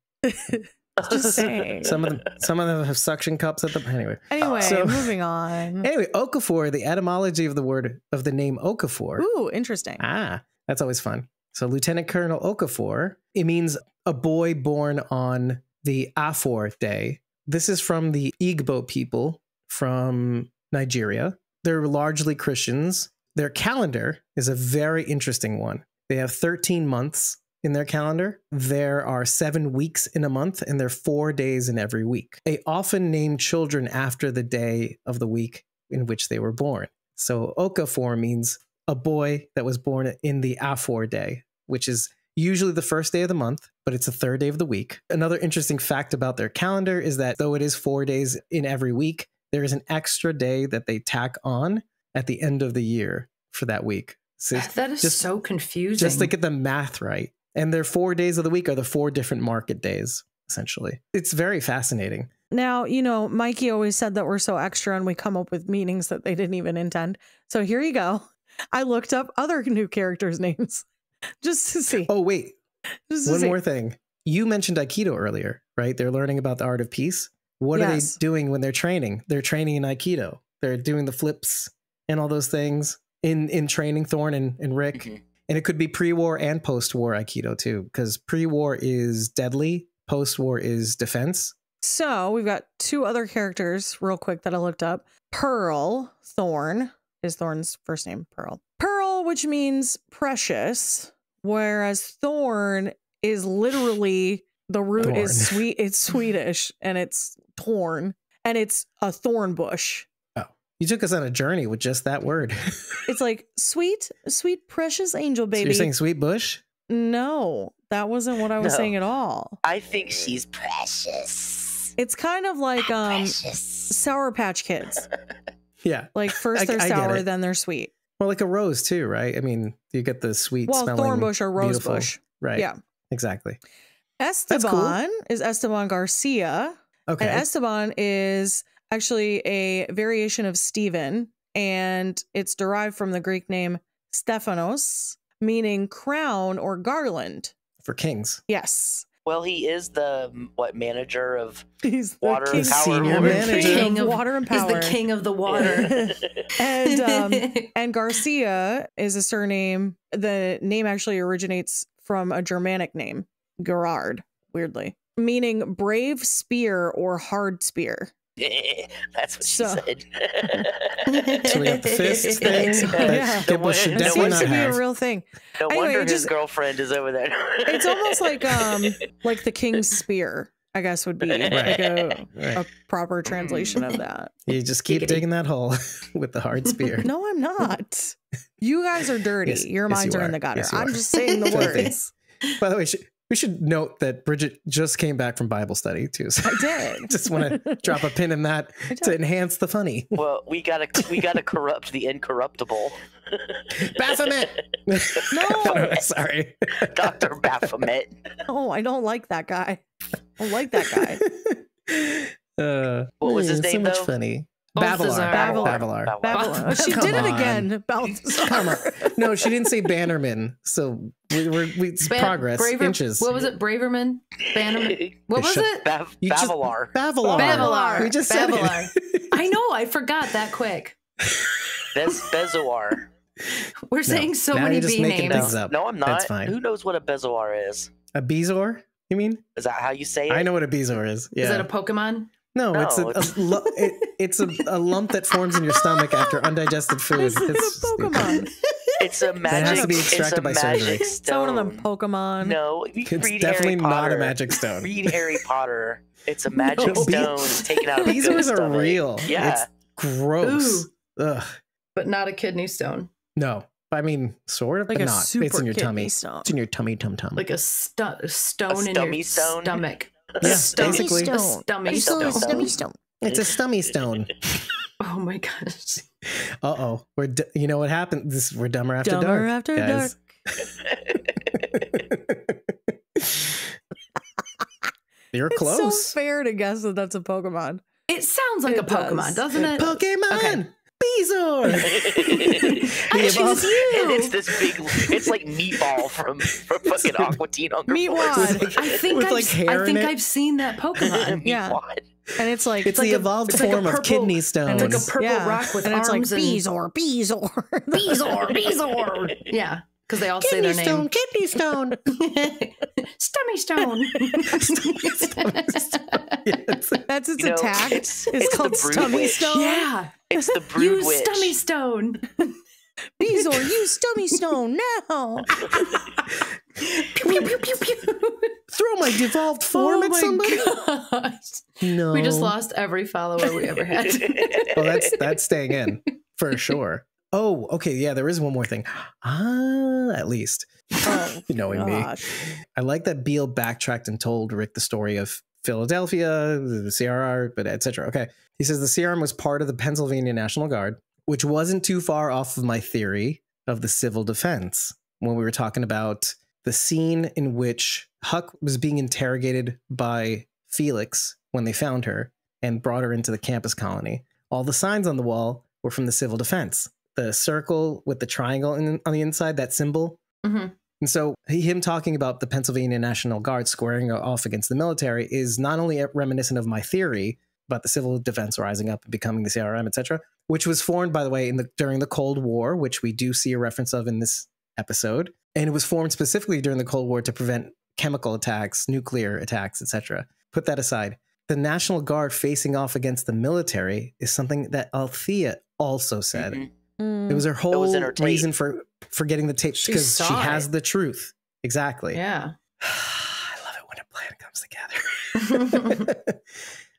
Just saying. Some of them have suction cups at them. Anyway, So- moving on. Anyway, Okafor, the etymology of the name Okafor. Ooh, interesting. That's always fun. So Lieutenant Colonel Okafor, it means a boy born on the Afor day. This is from the Igbo people from Nigeria. They're largely Christians. Their calendar is a very interesting one. They have 13 months in their calendar. There are 7 weeks in a month, and there are 4 days in every week. They often name children after the day of the week in which they were born. So Okafor means a boy that was born in the Afor day, which is usually the first day of the month, but it's the 3rd day of the week. Another interesting fact about their calendar is that though it is 4 days in every week, there is an extra day that they tack on at the end of the year for that week. So That is just- so confusing. just to get the math right. And their 4 days of the week are the 4 different market days, essentially. It's very fascinating. Now, you know, Mikey always said that we're so extra and we come up with meanings that they didn't even intend. So here you go. I looked up other new characters' names just to see. Oh, wait. Just to One see. more thing. You mentioned Aikido earlier, right? They're learning about the art of peace. What are they doing when they're training? They're training in Aikido. They're doing the flips and all those things in training, Thorn and Rick. Mhm. And it could be pre-war and post-war Aikido too, because pre-war is deadly, post-war is defense. So we've got two other characters real quick that I looked up. Pearl, Thorn is Thorn's first name, Pearl. Pearl, which means precious, whereas Thorn is literally, the root is sweet. It's Swedish and it's torn and it's a thorn bush. Oh, you took us on a journey with just that word. It's like sweet, precious angel baby. So you're saying sweet bush? No, that wasn't what I was saying at all. I think she's precious. It's kind of like Precious. Sour Patch Kids. Yeah. Like first they're I sour, get it. then they're sweet. Well, like a rose too, right? I mean, you get the sweet Well, smelling, thorn bush or rose beautiful- bush. Right. Yeah. Exactly. Esteban is Esteban Garcia. Okay. And Esteban is actually a variation of Stephen, and it's derived from the Greek name Stephanos, meaning crown or garland. For kings. Yes. Well, he is the manager of He's the water king, and power. Senior Lord. manager. king of water and power. He's the king of the water. And Garcia is a surname. The name actually originates from a Germanic name, Gerard, weirdly, meaning brave spear or hard spear. That's what she said. So we got the fist thing. Yeah. Gibble should No That definitely seems not to be a have. real thing. No Anyway, wonder it his just- girlfriend is over there. It's almost like the king's spear, I guess would be like a Right. proper translation of that. You just keep digging that hole with the hard spear. No, I'm not. You guys are dirty. Yes, Your yes, minds you are in are. the gutter. Yes, you I'm are. just saying the Filthy. words. By the way, we should note that Bridget just came back from Bible study too. So I did. just want to drop a pin in that to enhance the funny. Well, we gotta corrupt the incorruptible. Baphomet. No. Sorry. Dr. Baphomet. Oh, I don't like that guy. I don't like that guy. What was his so name, much though? funny. Balthazar. Bavelar. Babylon. Oh, she Come did it on. again. Balthazar. Come on. No, she didn't say Bannerman. So we progress inches. What was it? Braverman? Bannerman? What was it? You just- Bavelar. Bavelar. Bavelar. We just said Bavelar. it. I know. I forgot that quick. Bezoar. We're saying so now many you're just B making names. things up. No, I'm not. That's fine. Who knows what a Bezoar is? A Bezor? You mean? Is that how you say it? I know what a Bezor is. Yeah. Is that a Pokemon? No, No, it's a lump that forms in your stomach after undigested food. This is It's a Pokemon. It's a magic. has to be it's extracted a by magic surgery. It's not one stone. of them Pokemon. No, you It's read definitely Harry not Potter. a magic stone. Read Harry Potter. It's a magic No, stone taken out of a Bezors ghost are stomach. real. Yeah. It's gross. Ugh. But not a kidney stone. No. I mean, sort of, Like but a not. super It's in your kidney tummy. stone. It's in your tummy, tum-tum. Like a stone in stummy your stone? stomach. Yeah, Stummy basically. A stummy stone. stone. It's a stummy stone. Oh my gosh. Uh-oh. You know what happened? We're dumber after Dumber dark. after guys. You're It's close. so fair to guess that that's a Pokemon. It sounds like It a Pokemon, does. doesn't it? Pokemon! Okay. Bezor! I choose you. And it's this big. It's like Meatball from fucking Aqua Teen Hunger Meatwad. Force. I think With, like, hair in it? I've seen that Pokemon. Yeah. Meatwad. And it's like It's like the a- evolved it's like a form of purple- kidney stones. It's like a purple rock with and it's arms like and Bezor. Bezor. Yeah, because they all say their name. Kidney stone. Stummy stone. That's its You know, attack. it's called the Brood Stummy Witch. Stone. Yeah. It's the Brood You Witch. stummy stone. Bezor, use Stummy Stone now. Pew, pew, pew, pew. Throw my devolved form at somebody? gosh. No. We just lost every follower we ever had. Well, that's staying in for sure. Oh, okay. Yeah, there is one more thing. At least. Oh, Knowing gosh. me. I like that Beale backtracked and told Rick the story of Philadelphia, the CRR, but etc. Okay. He says the CRM was part of the Pennsylvania National Guard, which wasn't too far off of my theory of the civil defense when we were talking about the scene in which Huck was being interrogated by Felix when they found her and brought her into the campus colony. All the signs on the wall were from the civil defense. the circle with the triangle on the inside, that symbol. Mm-hmm. And so him talking about the Pennsylvania National Guard squaring off against the military is not only reminiscent of my theory about the civil defense rising up and becoming the CRM, etc., which was formed, by the way, during the Cold War, which we do see a reference of in this episode. And it was formed specifically during the Cold War to prevent chemical attacks, nuclear attacks, etc. Put that aside. The National Guard facing off against the military is something that Althea also said. Mm-hmm. It was her whole reason for getting the tape, because she has the truth. Exactly. Yeah. I love it when a plan comes together.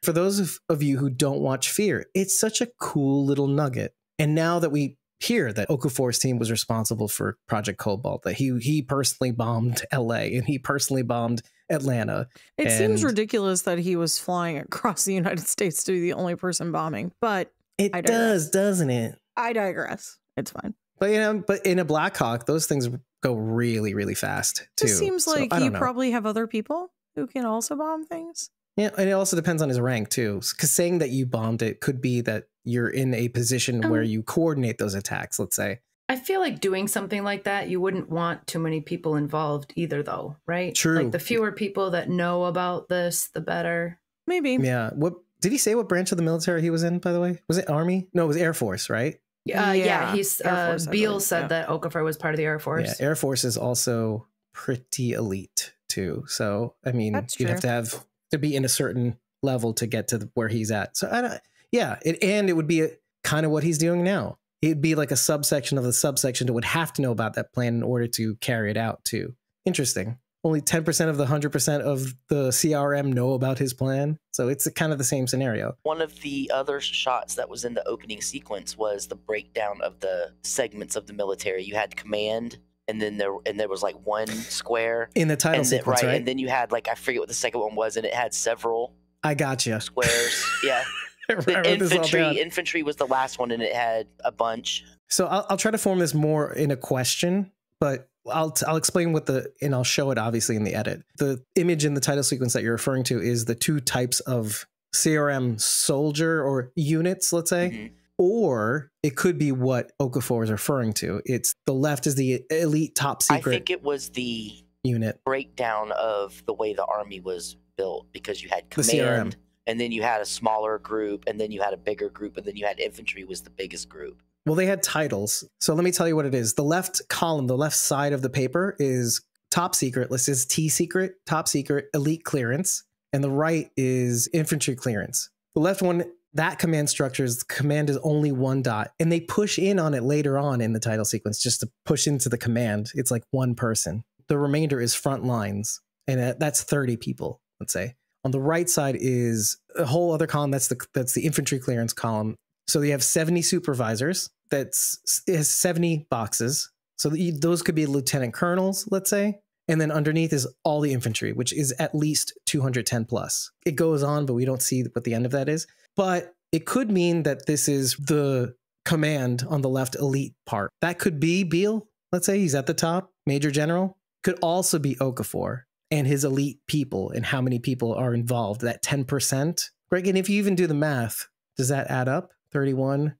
For those of you who don't watch Fear, it's such a cool little nugget. And now that we hear that Okafor's team was responsible for Project Cobalt, that he personally bombed LA and he personally bombed Atlanta. It seems ridiculous that he was flying across the United States to be the only person bombing, but it does, doesn't it? I digress. It's fine. But but in a Black Hawk, those things go really, really fast too. It seems like you probably have other people who can also bomb things. Yeah, and it also depends on his rank too. Because saying that you bombed it could be that you're in a position where you coordinate those attacks, let's say. I feel like doing something like that, you wouldn't want too many people involved either, though, right? True. Like the fewer people that know about this, the better. Maybe. Yeah. What did he say? What branch of the military he was in? By the way, was it Army? No, it was Air Force, right? Yeah. He's Beale said that Okafor was part of the Air Force. Yeah, Air Force is also pretty elite too. So I mean, you'd have to be in a certain level to get to where he's at. So it would be kind of what he's doing now. It'd be like a subsection of the subsection that would have to know about that plan in order to carry it out too. Interesting. Only 10% of the 100% of the CRM know about his plan. So it's kind of the same scenario. One of the other shots that was in the opening sequence was the breakdown of the segments of the military. You had command, and then there was like one square in the title sequence, right? And then you had like, I forget what the second one was, and it had several. I got you. Squares. Yeah. The infantry was the last one, and it had a bunch. So I'll try to form this more in a question, but I'll explain and I'll show it obviously in the edit. The image in the title sequence that you're referring to is the two types of CRM soldier or units, let's say. Mm-hmm. Or it could be what Okafor is referring to. It's the left is the elite top secret. I think it was the unit breakdown of the way the army was built, because you had command, and then you had a smaller group, and then you had a bigger group, and then you had infantry was the biggest group. Well, they had titles. So let me tell you what it is. The left column, the left side of the paper is top secret. This is T secret, top secret, elite clearance. And the right is infantry clearance. The left one, that command structure is command is only one dot. And they push in on it later on in the title sequence just to push into the command. It's like one person. The remainder is front lines. And that's 30 people, let's say. On the right side is a whole other column. That's the infantry clearance column. So you have 70 supervisors. It has 70 boxes. So those could be lieutenant colonels, let's say. And then underneath is all the infantry, which is at least 210 plus. It goes on, but we don't see what the end of that is. But it could mean that this is the command on the left elite part. That could be Beale. Let's say he's at the top, Major General. Could also be Okafor and his elite people and how many people are involved, that 10%. Greg, and if you even do the math, does that add up? 31?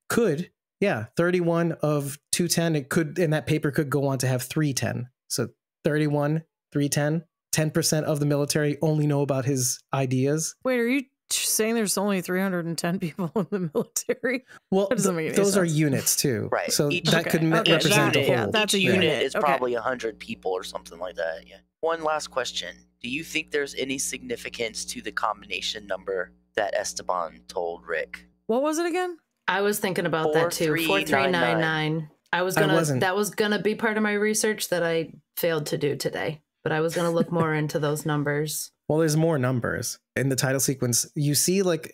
Could. Yeah, 31 of 210. It could, and that paper could go on to have 310. So 31, 310, 10% of the military only know about his ideas. Wait, are you saying there's only 310 people in the military? Well, those are units too. Right. So that could represent the whole. Yeah, that's each a unit. Is probably 100 people or something like that. Yeah. One last question. Do you think there's any significance to the combination number that Esteban told Rick? What was it again? I was thinking about that too. 4399. That was gonna be part of my research that I failed to do today. But I was gonna look more into those numbers. Well, there's more numbers. In the title sequence, you see like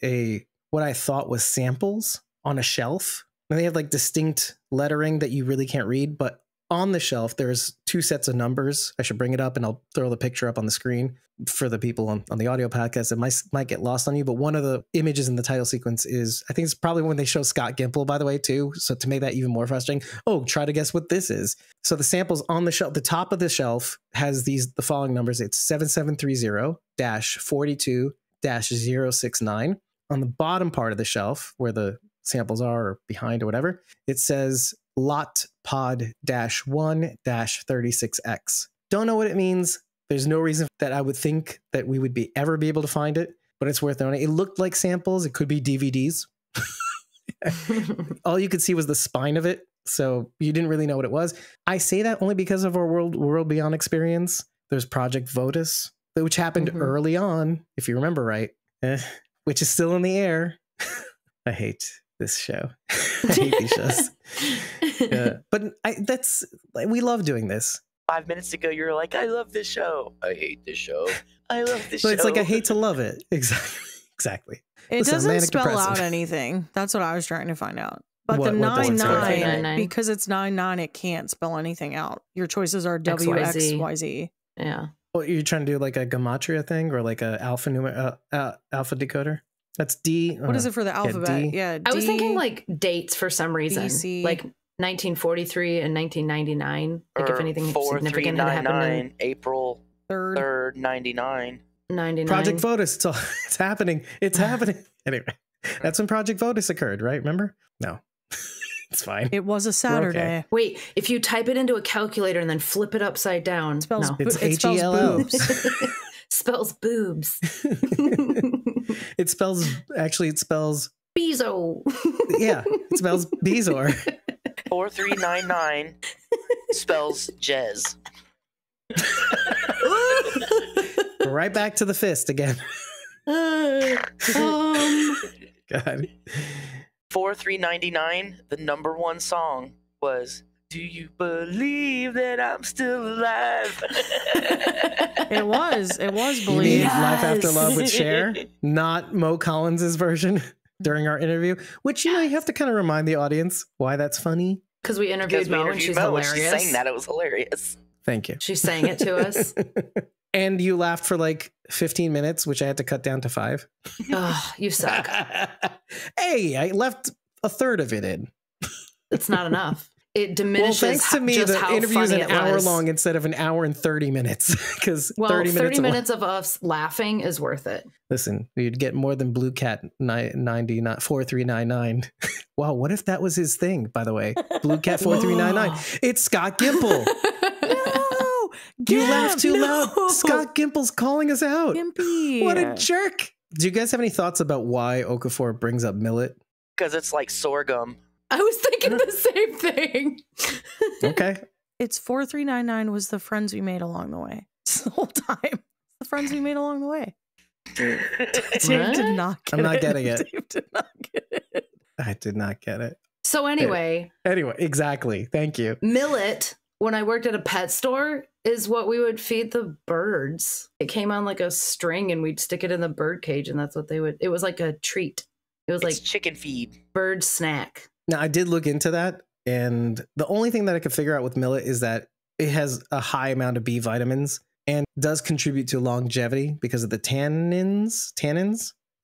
what I thought was samples on a shelf. And they have like distinct lettering that you really can't read, but on the shelf, there's two sets of numbers. I should bring it up and I'll throw the picture up on the screen for the people on the audio podcast. It might get lost on you, but one of the images in the title sequence is, I think it's probably when they show Scott Gimple, by the way, too. So to make that even more frustrating, try to guess what this is. So the samples on the shelf, the top of the shelf has the following numbers. It's 7730-42-069. On the bottom part of the shelf, where the samples are or behind or whatever. It says lot pod -1-36X. Don't know what it means. There's no reason that I would think that we would ever be able to find it, but it's worth knowing. It looked like samples. It could be DVDs. All you could see was the spine of it, so you didn't really know what it was. I say that only because of our World Beyond experience. There's Project Votus, which happened early on, if you remember right, which is still in the air. I hate this show. I hate these shows. But we love doing this. 5 minutes ago, you were like, I love this show. I hate this show. I love this show. But it's like, I hate to love it. Exactly. It Listen, doesn't spell depressive. out anything. That's what I was trying to find out. But What the doesn't spell out? 99, because it's 99, it can't spell anything out. Your choices are W, X, Y, Z. Yeah. Well, you're trying to do like a gematria thing or like a alpha decoder? That's D. What is it for the alphabet? D. Yeah, I was thinking like dates for some reason. BC. Like 1943 and 1999. Like if anything significant had happened in April 3rd, 99. 99. Project Votus. It's happening. It's happening. Anyway, that's when Project Votus occurred, right? Remember? No. It's fine. It was a Saturday. Okay. Wait, if you type it into a calculator and then flip it upside down, It spells, no. It's it spells H-E-L-L. boobs. spells boobs. It spells Bezo. yeah, it spells Bezor. 4399 spells Jez. Right back to the fist again. God. 4399, the #1 song was Do You Believe That I'm Still Alive? It was You mean believed. Life After Love with Cher, not Mo Collins's version during our interview, which, you know, you have to kind of remind the audience why that's funny. Because we interviewed Mo and she's hilarious. She sang that. It was hilarious. Thank you. She sang it to us. And you laughed for like 15 minutes, which I had to cut down to 5. Oh, you suck. Hey, I left a third of it in. It's not enough. It Well, diminishes thanks to me, just the how interview is funny an it hour was. long instead of an hour and 30 minutes. Because Well, 30 minutes of us laughing is worth it. Listen, you'd get more than Blue Cat 4399. Wow, what if that was his thing, by the way? Blue Cat 4399. It's Scott Gimple. No, You laughed too no. loud. Scott Gimple's calling us out. Gimpy. What a jerk. Do you guys have any thoughts about why Okafor brings up millet? Because it's like sorghum. I was thinking the same thing. Okay. It's 4399 was the friends we made along the way. The whole time. The friends we made along the way. Dave did not get it. I'm not getting it. Dave did not get it. I did not get it. So anyway, Exactly. Thank you. millet, when I worked at a pet store, is what we would feed the birds. It came on like a string and we'd stick it in the bird cage and that's what they would. It was like a treat. It was It's like chicken feed. bird snack. Now, I did look into that, and the only thing that I could figure out with millet is that it has a high amount of B vitamins and does contribute to longevity because of the tannins,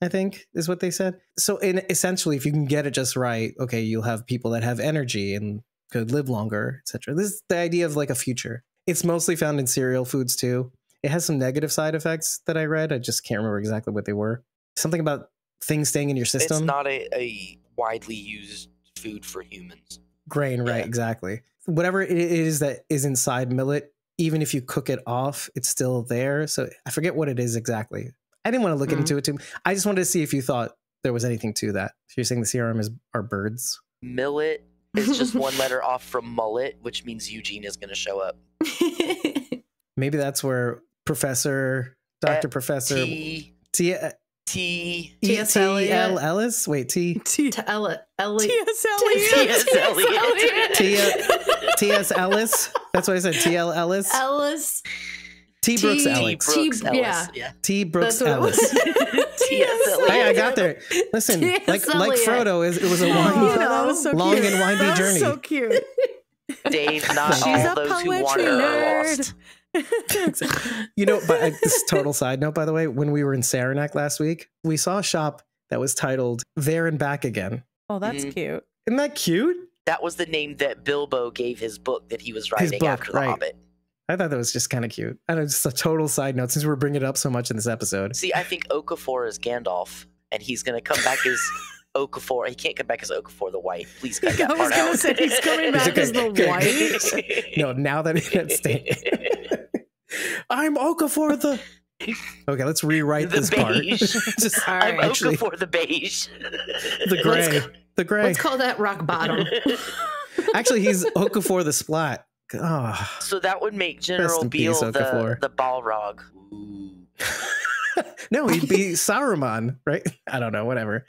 I think is what they said. So essentially, if you can get it just right, okay, you'll have people that have energy and could live longer, etc. This is the idea of like a future. It's mostly found in cereal foods too. It has some negative side effects that I read. I just can't remember exactly what they were. Something about things staying in your system. It's not a widely used food for humans. Grain, right? Yeah. Exactly. Whatever it is that is inside millet, even if you cook it off, it's still there. So I forget what it is exactly. I didn't want to look into it too. I just wanted to see if you thought there was anything to that. So you're saying the serum are birds? Millet is just one letter off from mullet, which means Eugene is going to show up. Maybe that's where Professor T.S. Eliot. T.L. Ellis? Wait, T.S. Elliot. Eliot. T.S. Ellis? That's what I said. T.L. Ellis? Ellis. T. Brooks T. Ellis. Brooks Ellis. yeah. Yeah. T. Brooks That's what it Ellis. T.S. Eliot. Hey, I got there. Listen, T.S. like Eliot. Frodo, it was a long, Oh, that was so long cute. and windy That was journey. so cute. Dave, not She's all a those who poetry wander are nerd. lost. You know, but this is total side note, by the way, when we were in Saranac last week, we saw a shop that was titled There and Back Again. Oh, that's Mhm. cute. Isn't that cute? That was the name that Bilbo gave his book that he was writing book, after The right. Hobbit. I thought that was just kind of cute. And it's just a total side note since we're bringing it up so much in this episode. See, I think Okafor is Gandalf, and he's going to come back as Okafor. He can't come back as Okafor the White. Please cut I that was part gonna out. say he's coming back Okay, as the okay. White. No, now that it's I'm Okafor the. Okay, let's rewrite The this part. beige. Just All I'm right. actually- Okafor the beige. the gray. The gray. Let's call that rock bottom. Actually, he's Okafor the Splat. Oh. So that would make Rest General in Beale peace, Okafor. the Balrog. No, he'd be Saruman, right? I don't know, whatever.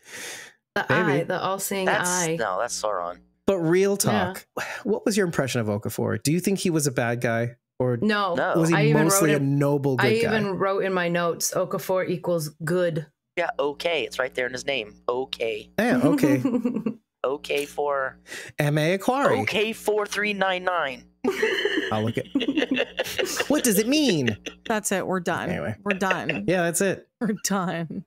The Maybe. eye, the all-seeing eye. No, that's Sauron. But real talk, what was your impression of Okafor? Do you think he was a bad guy? Or No, No. was he I even mostly a wrote it- noble good I guy? even wrote in my notes, Okafor equals good. Yeah, okay. It's right there in his name. Okay. Yeah, okay. Okay for M.A. Aquari. okay 4399. I'll look at what does it mean? That's it. We're done. Anyway. We're done. Yeah, that's it. We're done.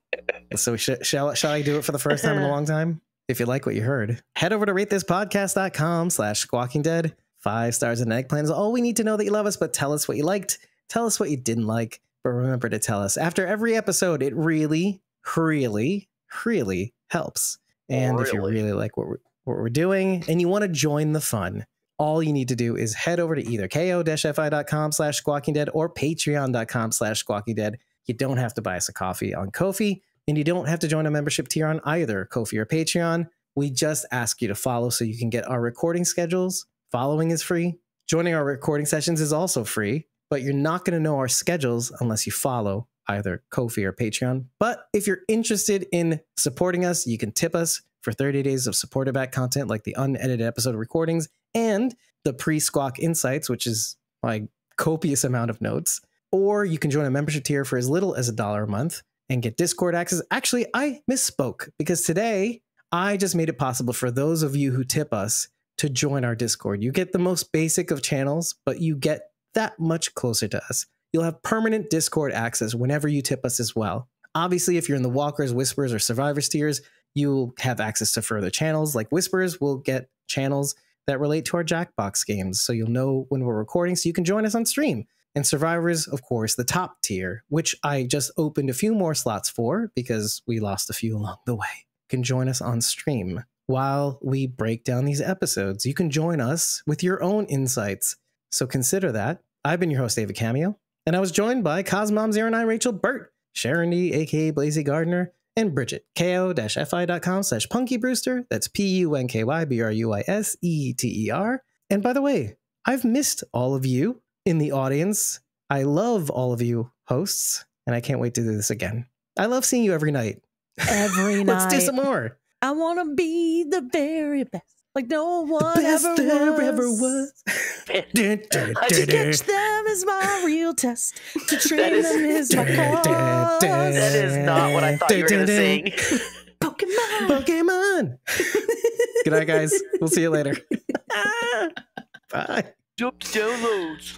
So shall I do it for the first time in a long time? If you like what you heard, head over to ratethispodcast.com/squawkingdead. 5 stars and an eggplant is all we need to know that you love us, but tell us what you liked. Tell us what you didn't like. But remember to tell us after every episode. It really, really, really helps. And if you really like what we're doing and you want to join the fun, all you need to do is head over to either ko-fi.com/squawkingdead or patreon.com/squawkingdead. You don't have to buy us a coffee on Ko-fi, and you don't have to join a membership tier on either Ko-fi or Patreon. We just ask you to follow so you can get our recording schedules. Following is free. Joining our recording sessions is also free, but you're not going to know our schedules unless you follow either Ko-fi or Patreon. But if you're interested in supporting us, you can tip us for 30 days of supporter back content like the unedited episode recordings and the pre-squawk insights, which is my copious amount of notes. Or you can join a membership tier for as little as $1 a month and get Discord access. Actually, I misspoke because today I just made it possible for those of you who tip us to join our Discord. You get the most basic of channels, but you get that much closer to us. You'll have permanent Discord access whenever you tip us as well. Obviously, if you're in the Walkers, Whispers, or Survivors tiers, you'll have access to further channels. Like Whispers will get channels that relate to our Jackbox games, so you'll know when we're recording, so you can join us on stream. And Survivors, of course, the top tier, which I just opened a few more slots for because we lost a few along the way, can join us on stream while we break down these episodes. You can join us with your own insights. So consider that. I've been your host, David Cameo, and I was joined by Cosmom09 Rachel Burt, Sharon D, aka Blazy Gardner, and Bridget, ko-fi.com/punkybrewster. That's PUNKYBRUISETER. And by the way, I've missed all of you in the audience. I love all of you hosts, and I can't wait to do this again. I love seeing you every night. Every night. Let's do some more. I want to be the very best. Like no one Best ever there was. ever was. To catch them is my real test. To train them is my cause. That is not what I thought you were going to sing. Pokemon. Good night, guys. We'll see you later. Bye. Jump to downloads.